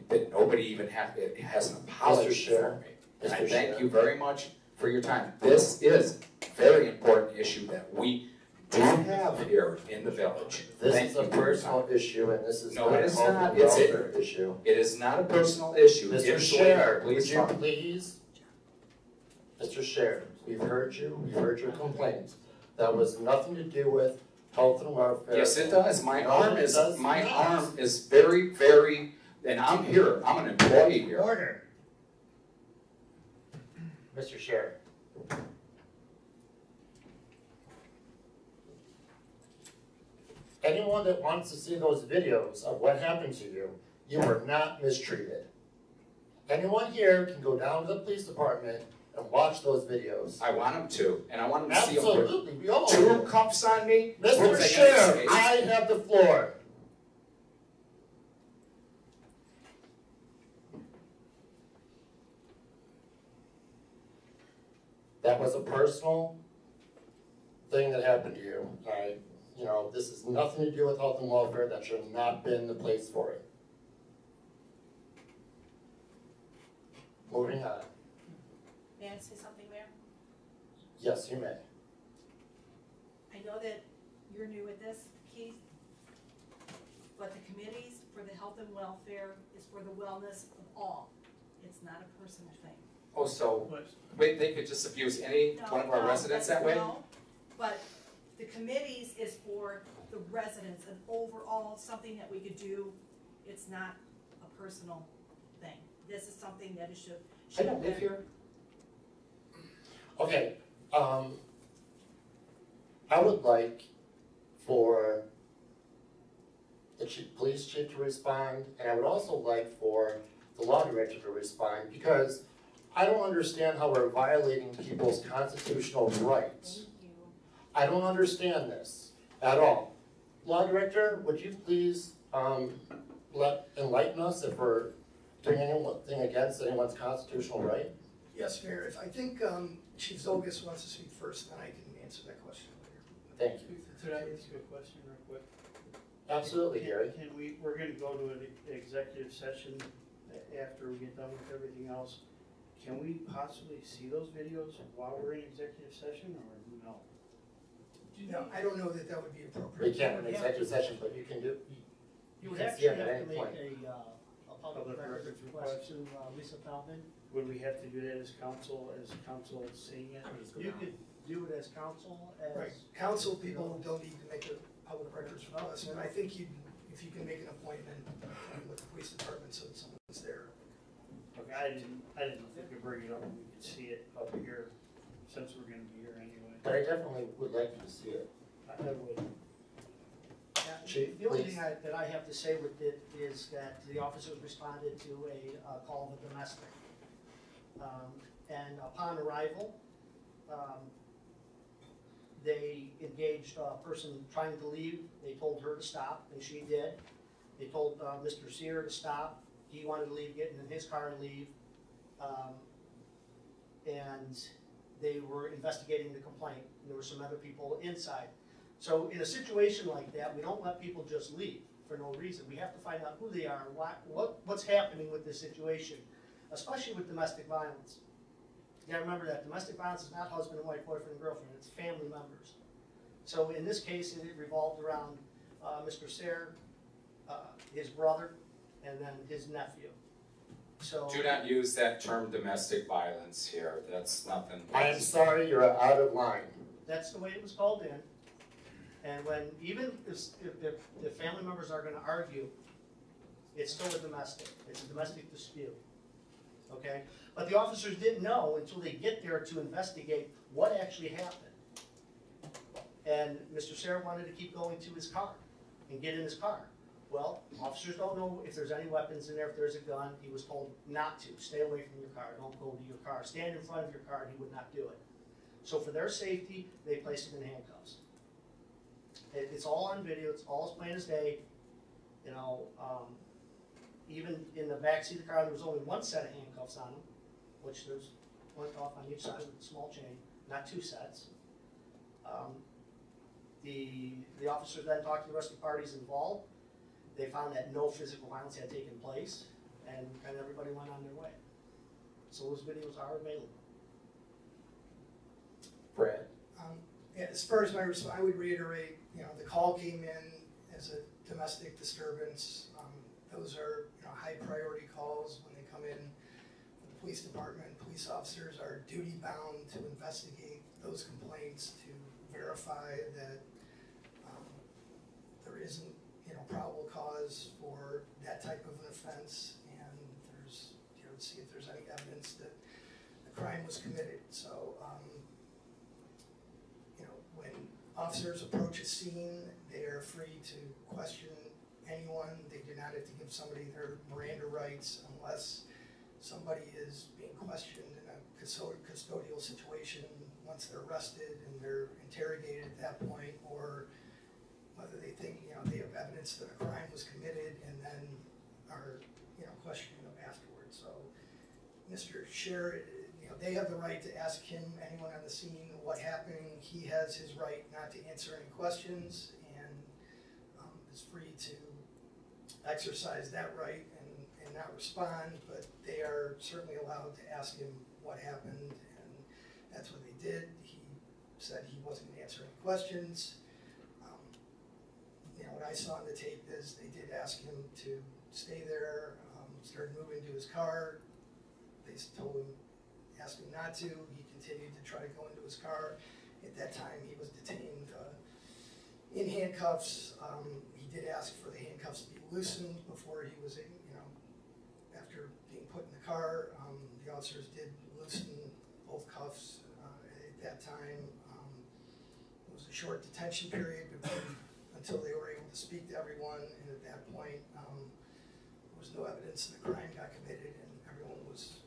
but nobody even has an apology for me. And I thank you very much for your time. This is a very important issue that we do have here in the village. This is a personal issue, and this is No, not it a is health not. and It's welfare issue. It is not a personal issue. Mr. It's Scher, would please you talk. please? Mr. Scher, we've heard you, we've heard your complaints. That was nothing to do with health and welfare. Yes, it does. My No, arm it is does my not. arm is very, very, and I'm here. I'm an employee here. Order. Mr. Scher. Anyone that wants to see those videos of what happened to you, you were not mistreated. Anyone here can go down to the police department and watch those videos. I want them to, and I want them to see them. Absolutely, we all Two do. cuffs on me. What Mr. was I gonna Scher, say? I have the floor. That was a personal thing that happened to you. This has nothing to do with health and welfare. That should have not been the place for it. Moving on. May I say something, Mayor? Yes, you may. I know that you're new at this, Keith, but the committees for the health and welfare is for the wellness of all. It's not a personal thing. Oh, so wait, they could just abuse any one of our residents that way? No, but the committees is for the residents and overall something that we could do. It's not a personal thing. This is something that it should. I don't live here. Okay, I would like for the police chief to respond, and I would also like for the law director to respond, because I don't understand how we're violating people's constitutional rights. I don't understand this at all. Law director, would you please enlighten us if we're doing anything against anyone's constitutional right? Yes, Mayor, I think Chief Zolgis wants to speak first, then I can answer that question later. Thank you. Could I ask you a question real quick? Absolutely, Gary. We're gonna go to an executive session after we get done with everything else. Can we possibly see those videos while we're in executive session, or no? No, I don't know that that would be We appropriate. can't in executive session, but you can do, You would can see actually it at have to any make point. a public records request to Lisa Feldman. Would we have to do that as council seeing it? You could do it as council, Right, council people don't need to make a public records request, and I think if you can make an appointment with the police department so that someone's there. Okay, I didn't know if we could bring it up and we could see it up here, since we're gonna be here anyway. But I definitely would like you to see it. I would. Chief, The only please. thing that I have to say with it is that the officers responded to a call of a domestic. And upon arrival, they engaged a person trying to leave. They told her to stop, and she did. They told Mr. Sear to stop. He wanted to leave, get in his car and leave. And they were investigating the complaint. And there were some other people inside. So in a situation like that, we don't let people just leave for no reason. We have to find out who they are, what's happening with this situation, especially with domestic violence. You gotta remember that domestic violence is not husband and wife, boyfriend and girlfriend, it's family members. So in this case, it revolved around Mr. Sayre, his brother, and then his nephew. So Do not use that term domestic violence here. That's nothing. I am sorry, you're out of line. that's the way it was called in. And when, even if family members are gonna argue, it's still a domestic, it's a domestic dispute, okay? But the officers didn't know until they get there to investigate what actually happened. And Mr. Sayre wanted to keep going to his car and get in his car. Well, officers don't know if there's any weapons in there, if there's a gun. He was told not to, stay away from your car, don't go to your car. Stand in front of your car, and he would not do it. So for their safety, they placed him in handcuffs. It's all on video, it's all as plain as day. You know, even in the backseat of the car, there was only one set of handcuffs on him, which there's one off on each side with a small chain, not two sets. The officers then talked to the rest of the parties involved. They found that no physical violence had taken place, and kind of everybody went on their way. So those videos are available. Brad? Yeah, as far as my response, I would reiterate, you know, the call came in as a domestic disturbance. Those are, you know, high priority calls when they come in from the police department. Police officers are duty bound to investigate those complaints to verify that there isn't, you know, probable cause for that type of an offense, and there's, you know, to see if there's any evidence that the crime was committed. So, you know, when officers approach a scene, they are free to question anyone. They do not have to give somebody their Miranda rights unless somebody is being questioned in a custodial situation once they're arrested and they're interrogated at that point, or whether they think, you know, they have evidence that a crime was committed and then are, you know, questioning them afterwards. So Mr. Scher, you know, they have the right to ask him, anyone on the scene, what happened. He has his right not to answer any questions and is free to exercise that right and not respond, but they are certainly allowed to ask him what happened, and that's what they did. He said he wasn't going to answer any questions. You know, what I saw on the tape is they did ask him to stay there, started moving to his car. They told him, asked him not to. He continued to try to go into his car. At that time, he was detained in handcuffs. He did ask for the handcuffs to be loosened before he was, you know, after being put in the car. The officers did loosen both cuffs at that time. It was a short detention period until they were able to speak to everyone, and at that point, there was no evidence that the crime got committed, and everyone was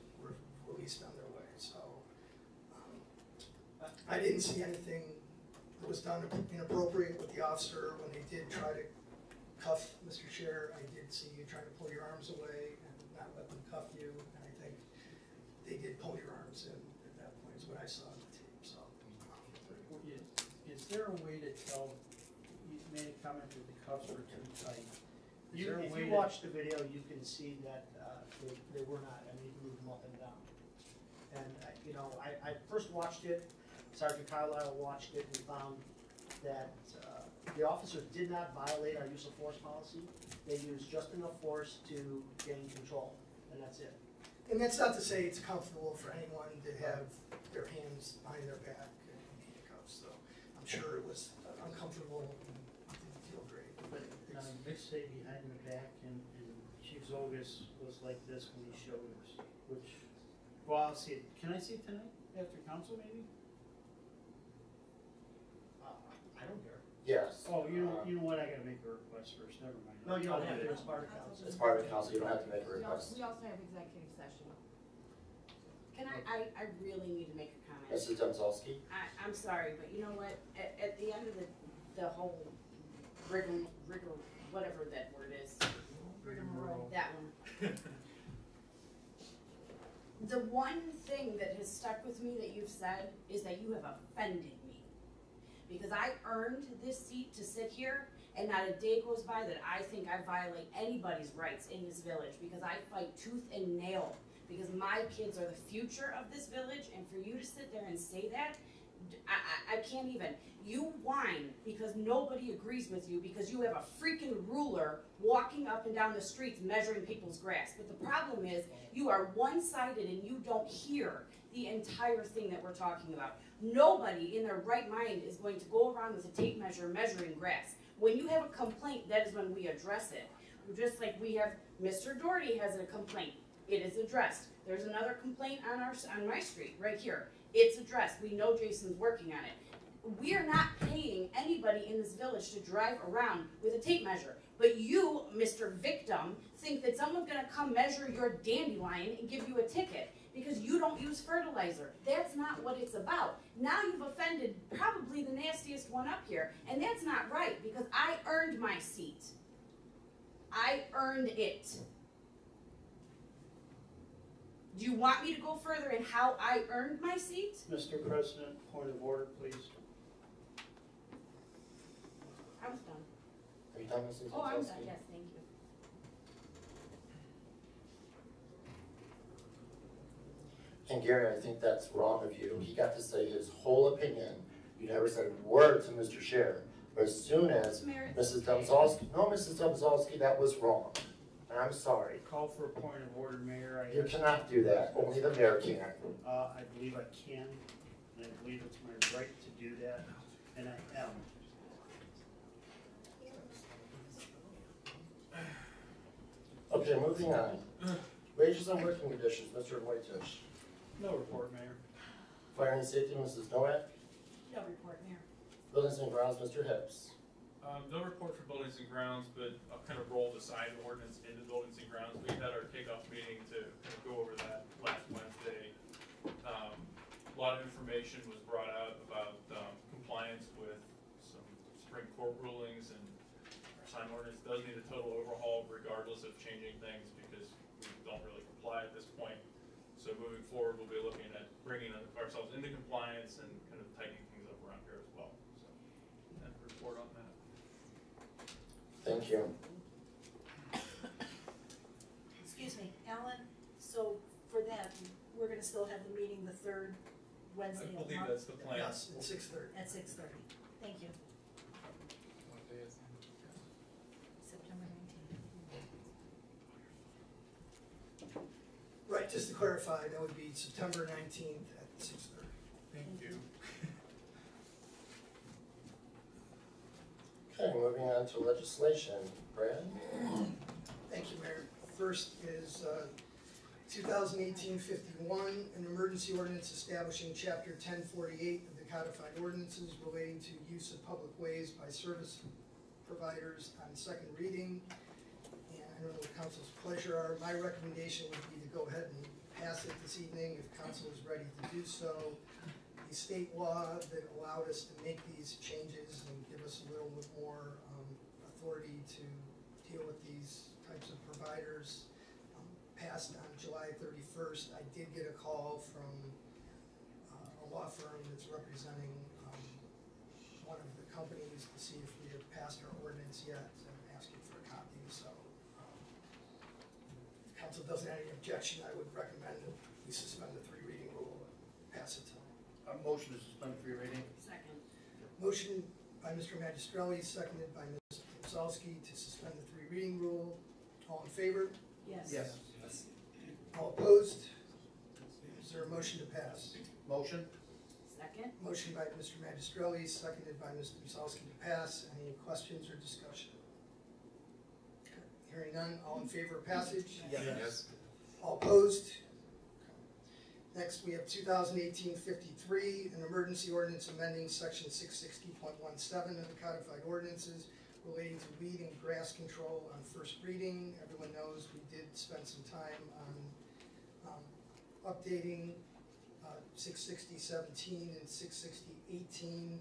released on their way. So I didn't see anything that was done inappropriate with the officer when they did try to cuff Mr. Scher. I did see you try to pull your arms away and not let them cuff you, and I think they did pull your arms in at that point, is what I saw on the tape. So, is there a way to tell, you made a comment that the cuffs were too tight. Is there a If way you to- watch the video, you can see that they were not. I mean, you can move them up and down. And, you know, I first watched it, Sergeant Carlisle watched it and found that the officers did not violate our use of force policy. They used just enough force to gain control, and that's it. and that's not to say it's comfortable for anyone to have their hands behind their back in handcuffs. So I'm sure it was uncomfortable and didn't feel great. But Vic stayed behind the back, and Chief Zogas was like this when he showed us, which, well, I'll see it. Can I see it tonight after council maybe? I don't care. Yes. Oh, you know what, I gotta make a request first, never mind. No, you don't have to, it's part of council. As part of the council, you don't have to make a We request. also have executive session. Can I really need to make a comment. Mrs. Demzowski? I'm sorry, but you know what, at the end of the whole rigor, whatever that word is. Rigmarole. That one. The one thing that has stuck with me that you've said is that you have offended me. Because I earned this seat to sit here, and not a day goes by that I think I violate anybody's rights in this village, because I fight tooth and nail, because my kids are the future of this village, and for you to sit there and say that, I can't even. You whine because nobody agrees with you, because you have a freaking ruler walking up and down the streets measuring people's grass. But the problem is, you are one-sided and you don't hear the entire thing that we're talking about. Nobody in their right mind is going to go around with a tape measure measuring grass. When you have a complaint, that is when we address it. Just like we have, Mr. Doherty has a complaint. It is addressed. There's another complaint on my street, right here. It's addressed. We know Jason's working on it. We are not paying anybody in this village to drive around with a tape measure. But you, Mr. Victim, think that someone's gonna come measure your dandelion and give you a ticket. because you don't use fertilizer. That's not what it's about. Now you've offended probably the nastiest one up here, and that's not right, because I earned my seat. I earned it. Do you want me to go further in how I earned my seat? Mr. President, point of order, please. I was done. Are you done, Mrs. Oh, I'm done, Wojciechowski? yes, thank you. And Gary, I think that's wrong of you. He got to say his whole opinion. You never said a word to Mr. Chair. But as soon as Mrs. Domzalski, no, Mrs. Domzalski, that was wrong. And I'm sorry. Call for a point of order, Mayor. You cannot do that. Only the mayor can. I believe I can, and I believe it's my right to do that, and I am. Okay, moving on. Wages and working conditions, Mr. Wojciech. No report, Mayor. Fire and safety, Mrs. Nowak. No report, Mayor. Buildings and grounds, Mr. Hips. No report for buildings and grounds, but I'll kind of roll the side ordinance into buildings and grounds. We had our kickoff meeting to kind of go over that last Wednesday. A lot of information was brought out about compliance with some Supreme Court rulings, and our sign ordinance does need a total overhaul regardless of changing things because we don't really comply at this point. So moving forward, we'll be looking at bringing ourselves into compliance and kind of tightening things up around here as well. So, and report on that. Thank you. Excuse me, Alan, so for that, we're gonna still have the meeting the third Wednesday of the I believe month? that's the plan. Yes, at 6:30. At 6:30. Thank you. September 19th. Right, just to clarify, that would be September 19th at 6:30. Thank you. Okay, moving on to legislation. Brad? Thank you, Mayor. First is 2018-51, an emergency ordinance establishing Chapter 1048 of the codified ordinances relating to use of public ways by service providers on second reading. And I don't know what council's pleasure are. My recommendation would be to go ahead and pass it this evening if council is ready to do so. The state law that allowed us to make these changes and give us a little bit more authority to deal with these types of providers passed on July 31st. I did get a call from a law firm that's representing one of the companies to see if we have passed our ordinance yet, and asking for a copy. So if council doesn't have any objection, I would recommend that we suspend the three reading rule and pass it to A motion to suspend free reading. Second. motion by Mr. Magistrelli, seconded by Ms. Domzalski to suspend the three reading rule. All in favor? Yes. Yes. All opposed? Is there a motion to pass? Motion. Second. Motion by Mr. Magistrelli, seconded by Ms. Domzalski to pass. Any questions or discussion? Okay. Hearing none, all in favor of passage? Yes. All opposed? Next, we have 2018-53, an emergency ordinance amending section 660.17 of the codified ordinances relating to weed and grass control on first reading. Everyone knows we did spend some time on updating 660.17 and 660.18.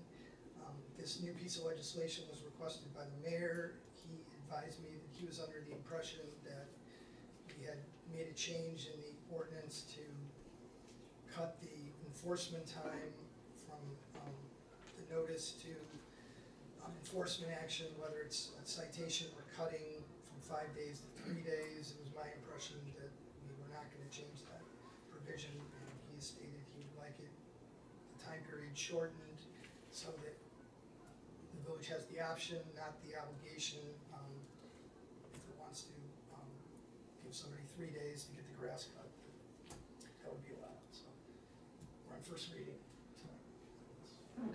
This new piece of legislation was requested by the mayor. He advised me that he was under the impression that we had made a change in the ordinance to cut the enforcement time from the notice to enforcement action, whether it's a citation or cutting, from 5 days to 3 days. It was my impression that we were not going to change that provision, and he stated he would like it, the time period shortened, so that the village has the option, not the obligation, if it wants to give somebody 3 days to get the grass cut, that would be allowed. So we're on first reading.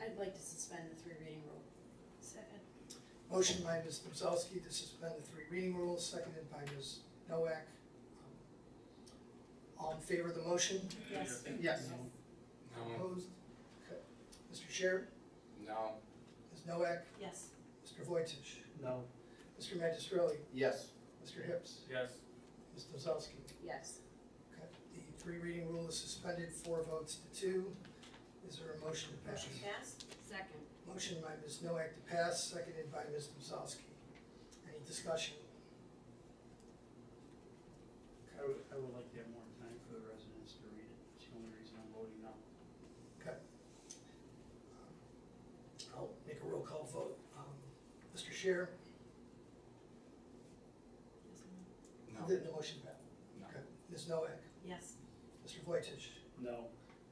I'd like to suspend the three reading rule. Second. Motion by Ms. Domzalski to suspend the three reading rule, seconded by Ms. Nowak. All in favor of the motion? Yes. Yes. No. Opposed? Okay. Mr. Chair? No. Ms. Nowak? Yes. Mr. Wojciech? No. Mr. Magistrelli? Yes. Mr. Hips? Yes. Ms. Domzalski? Yes. Okay. The Three reading rule is suspended, 4 votes to 2. Is there a motion to pass? Motion passed. Second. Motion by Ms. Noack to pass, seconded by Ms. Domzowski. Any discussion? I would like to have more time for the residents to read it. It's the only reason I'm voting no. Okay. I'll make a roll call vote. Mr. Scheer? No. The motion passed. No. Okay. Ms. Noack? Yes. Mr. Vojtich? No.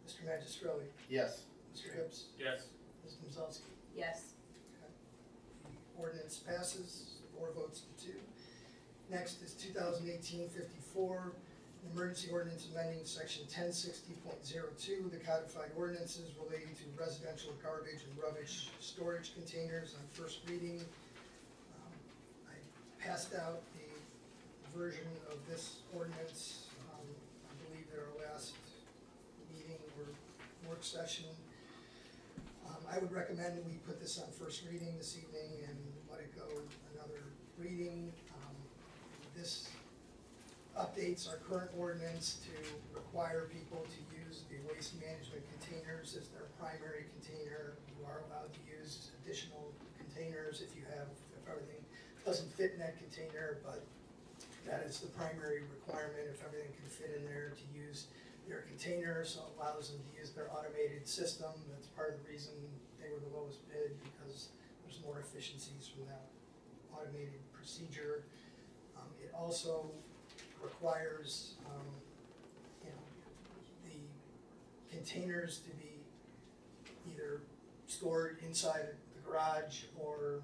Mr. Magistrelli? Yes. Mr. Hibbs? Yes. Ms. Domzowski? Yes. The ordinance passes, 4 votes to 2. Next is 2018-54, an emergency ordinance amending section 1060.02, the codified ordinances relating to residential garbage and rubbish storage containers on first reading. I passed out a version of this ordinance, I believe at our last meeting or work session. I would recommend that we put this on first reading this evening and let it go another reading. This updates our current ordinance to require people to use the waste management containers as their primary container. You are allowed to use additional containers if everything doesn't fit in that container, but that is the primary requirement. If everything can fit in there, to use their container, so it allows them to use their automated system. That's part of the reason they were the lowest bid, because there's more efficiencies from that automated procedure. It also requires, the containers to be either stored inside the garage or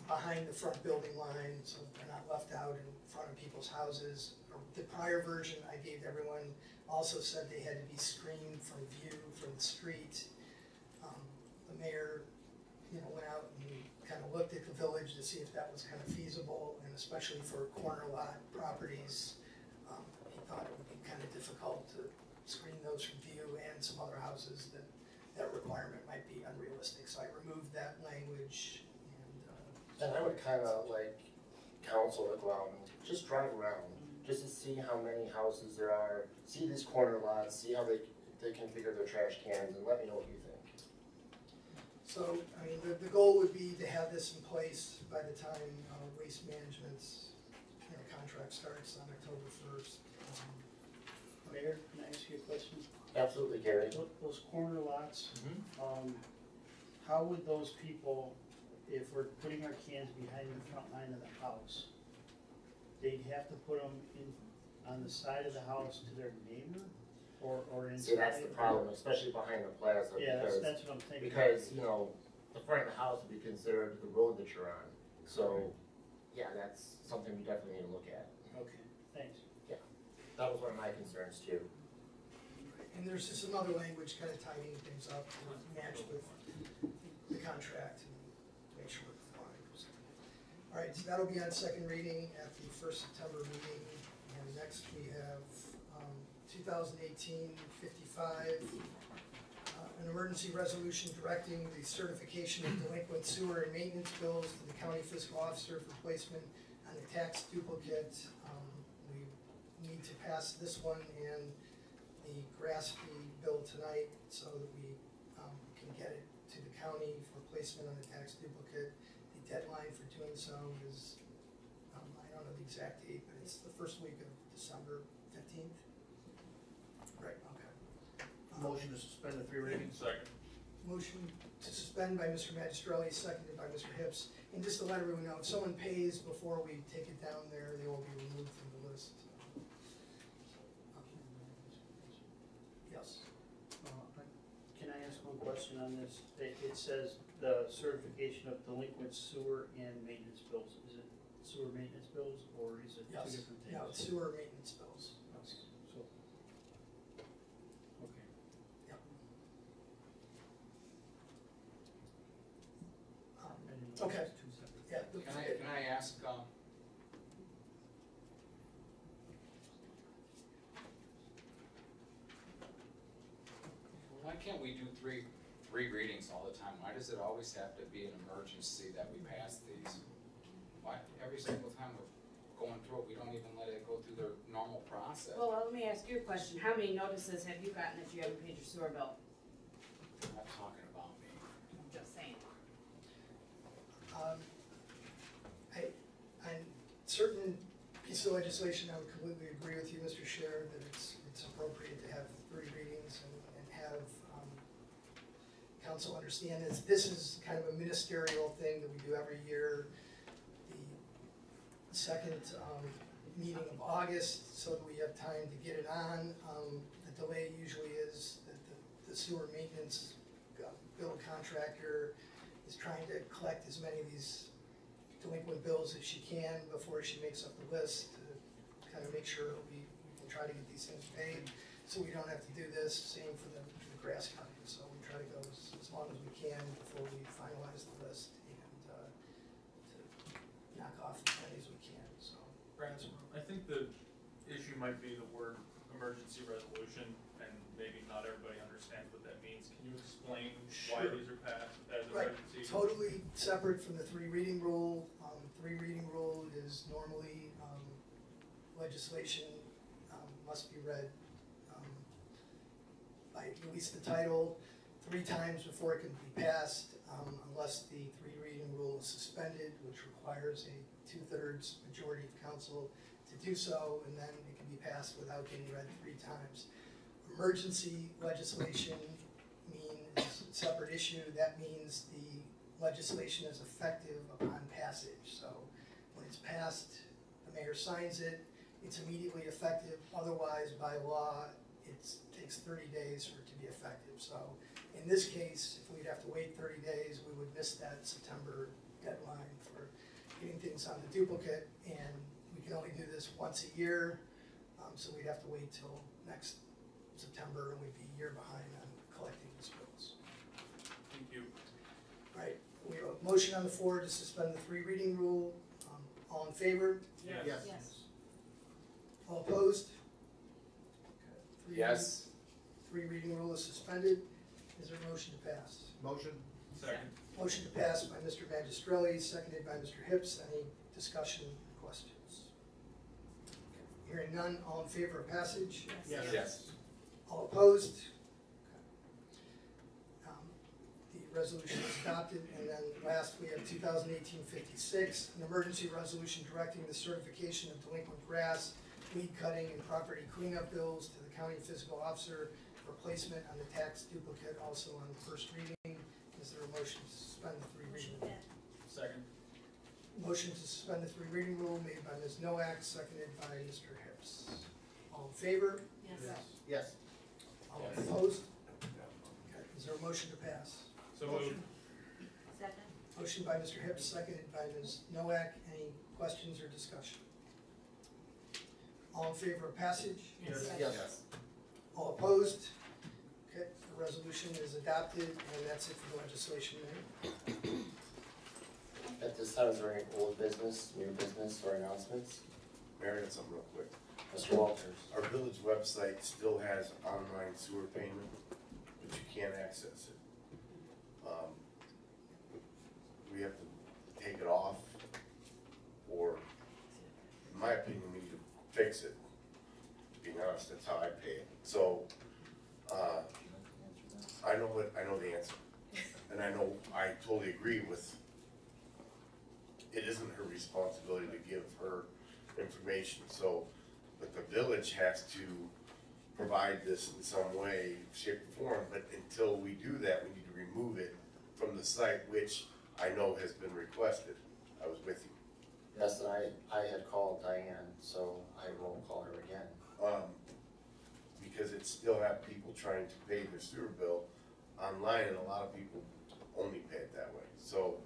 behind the front building line, so they're not left out in front of people's houses. The prior version I gave everyone also said they had to be screened from view from the street. The mayor, went out and kind of looked at the village to see if that was kind of feasible, and especially for corner lot properties, he thought it would be kind of difficult to screen those from view, and some other houses that requirement might be unrealistic. So I removed that language. And I would kind of like counsel to go out and just drive around, just to see how many houses there are, see these corner lots, see how they configure their trash cans, and let me know what you think. So, I mean, the goal would be to have this in place by the time waste management's contract starts on October 1st. Mayor, can I ask you a question? Absolutely, Gary. Those corner lots, how would those people, if we're putting our cans behind the front line of the house, they'd have to put them on the side of the house to their neighbor? Or inside? See, that's the problem, especially behind the plaza. Yeah, because, that's what I'm thinking. Because, the front of the house would be considered the road that you're on. So, yeah, that's something we definitely need to look at. Okay, thanks. Yeah, that was one of my concerns too. And there's just some other language kind of tidying things up to match with the contract and make sure we're compliant. All right, so that'll be on second reading at the first September meeting. And next we have 2018-55, an emergency resolution directing the certification of delinquent sewer and maintenance bills to the county fiscal officer for placement on the tax duplicate. We need to pass this one and the grass fee bill tonight so that we can get it to the county for placement on the tax duplicate. The deadline for doing so is, I don't know the exact date, but it's the first week of December 15th. Right, okay. Motion to suspend the 3 readings. Second. Motion to suspend by Mr. Magistrelli, seconded by Mr. Hibbs. And just to let everyone know, if someone pays before we take it down there, they will be removed from the list. Yes. Can I ask one question on this? It says the certification of delinquent sewer and maintenance bills. Is it sewer maintenance bills, or is it Yes. two different things? No, it's sewer maintenance bills. So, okay. Yep. I didn't know Okay. it was two separate. Yeah. Can I ask, why can't we do three readings all the time? Why does it always have to be an emergency that we pass these? Why, every single time going through it, we don't even let it go through their normal process. Well, let me ask you a question. How many notices have you gotten that you haven't paid your sewer bill? I'm not talking about me. I'm just saying. On certain pieces of legislation, I would completely agree with you, Mr. Chair, that it's appropriate to have 3 readings and have council understand this is kind of a ministerial thing that we do every year. The second meeting of August, so that we have time to get it on. The delay usually is that the sewer maintenance bill contractor is trying to collect as many of these delinquent bills as she can before she makes up the list to kind of make sure we can try to get these things paid, so we don't have to do this. Same for the grass cutting, so we try to go as long as we can before we finalize the list and to knock off as many as we can, so. I think the issue might be the word emergency resolution, and maybe not everybody understands what that means. Can you explain why Sure. these are passed as Right, emergency? totally separate from the 3 reading rule. 3 reading rule is normally legislation must be read by at least the title 3 times before it can be passed, unless the 3 reading rule is suspended, which requires a 2/3 majority of council to do so, and then it can be passed without getting read 3 times. Emergency legislation is a separate issue. That means the legislation is effective upon passage. So when it's passed, the mayor signs it, it's immediately effective. Otherwise, by law, it takes 30 days for it to be effective. So in this case, if we'd have to wait 30 days, we would miss that September deadline for getting things on the duplicate, and we can only do this once a year, so we'd have to wait till next September, and we'd be a year behind on collecting these bills. Thank you. All right, we have a motion on the floor to suspend the 3 reading rule. All in favor? Yes. Yes. All opposed? Okay, Yes. 3 reading rule is suspended. Is there a motion to pass? Motion? Second. Motion to pass by Mr. Magistrelli, seconded by Mr. Hips. Any discussion, questions? Okay, hearing none, all in favor of passage? Yes. Yes. All opposed? Okay. The resolution is adopted, and then last we have 2018-56, an emergency resolution directing the certification of delinquent grass, weed cutting, and property cleanup bills to the county fiscal officer for placement on the tax duplicate, also on first reading. Is there a motion to suspend the 3 reading rule? Second. Motion to suspend the 3 reading rule made by Ms. Noack, seconded by Mr. Hips. All in favor? Yes. Yes. All Yes. opposed? Okay, is there a motion to pass? So moved. Second? Motion by Mr. Hips, seconded by Ms. Noack. Any questions or discussion? All in favor of passage? Yes. Yes. All opposed? Okay, the resolution is adopted, and that's it for the legislation, Mayor. At this time, is there any old business, new business, or announcements? Mayor, I got something real quick. Mr. Walters? Our village website still has online sewer payment, but you can't access it. We have to take it off, or, in my opinion, we need to fix it. Being honest, that's how I pay it. So, I know the answer. And I totally agree with, it isn't her responsibility to give her information, so, but the village has to provide this in some way, shape, or form, but until we do that, we need to remove it from the site, which I know has been requested. I was with you. Yes, and I had called Diane, so I will call her again. Because it still have people trying to pay their sewer bill online, and a lot of people only pay it that way, so.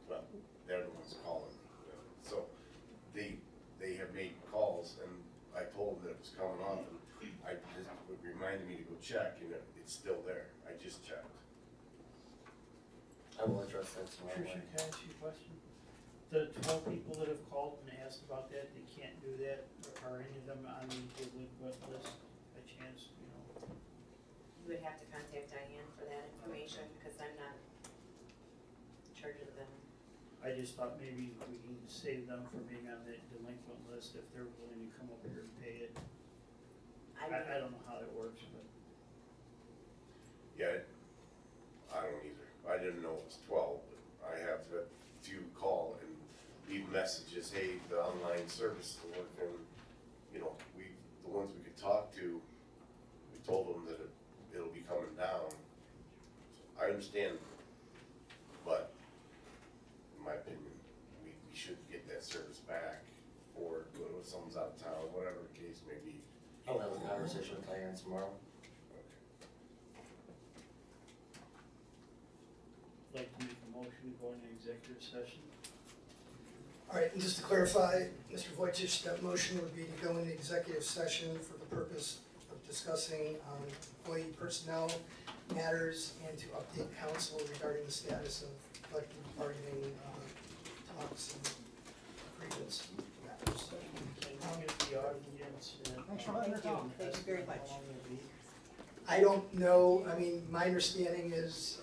Well, they're the ones calling, so they have made calls, and I told them that it was coming off, and it reminded me to go check, and it's still there, I just checked. I will address that tomorrow Tricia, morning. can I ask you a question? The 12 people that have called and asked about that, they can't do that, are any of them on the delinquent list by chance, you know? You would have to contact Diane for that information, because I'm not in charge of the billing. I I just thought maybe we can save them from being on the delinquent list if they're willing to come over here and pay it. I don't know how that works, but. Yeah, I don't either. I didn't know it was 12, but I have had a few call and leave messages, hey, the online service is working. You know, the ones we could talk to, we told them that it'll be coming down. So I understand, but in my opinion, we should get that service back, or go to someone's out of town, whatever the case may be. I'll have a conversation with Diane tomorrow. Like to make a motion to go into executive session. All right, and just to clarify, Mr. Vojtich, that motion would be to go into executive session for the purpose of discussing employee personnel matters and to update council regarding the status of collective bargaining talks and agreements matters. Get the audience. Thank you very much. I don't know, I mean, my understanding is,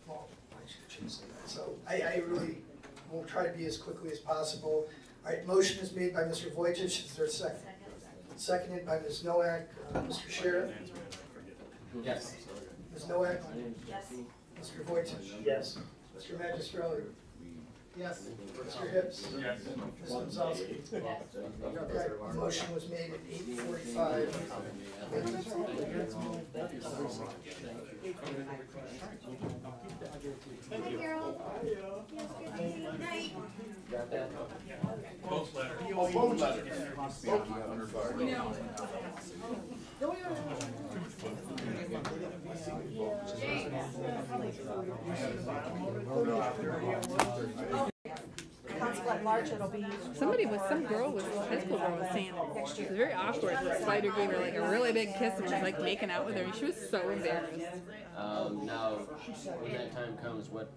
well, I shouldn't say that. So I really will try to be as quickly as possible. All right, motion is made by Mr. Vojtich. Is there a second? Seconded by Ms. Nowak. Mr. Sheriff? Yes. Ms. Nowak? Yes. Mr. Vojtich? Yes. Mr. Magistrelli? Yes. Mr. Hips? Yes. Ms. Domzowski? Okay, the motion was made at 8:45. Hi, Carol. Good night. Got that? Both letters. Oh, both letters. Somebody was, some girl was, high school girl was saying it was very awkward. The spider gave her like a really big kiss and was like making out with her, and she was so embarrassed. Now, when that time comes, what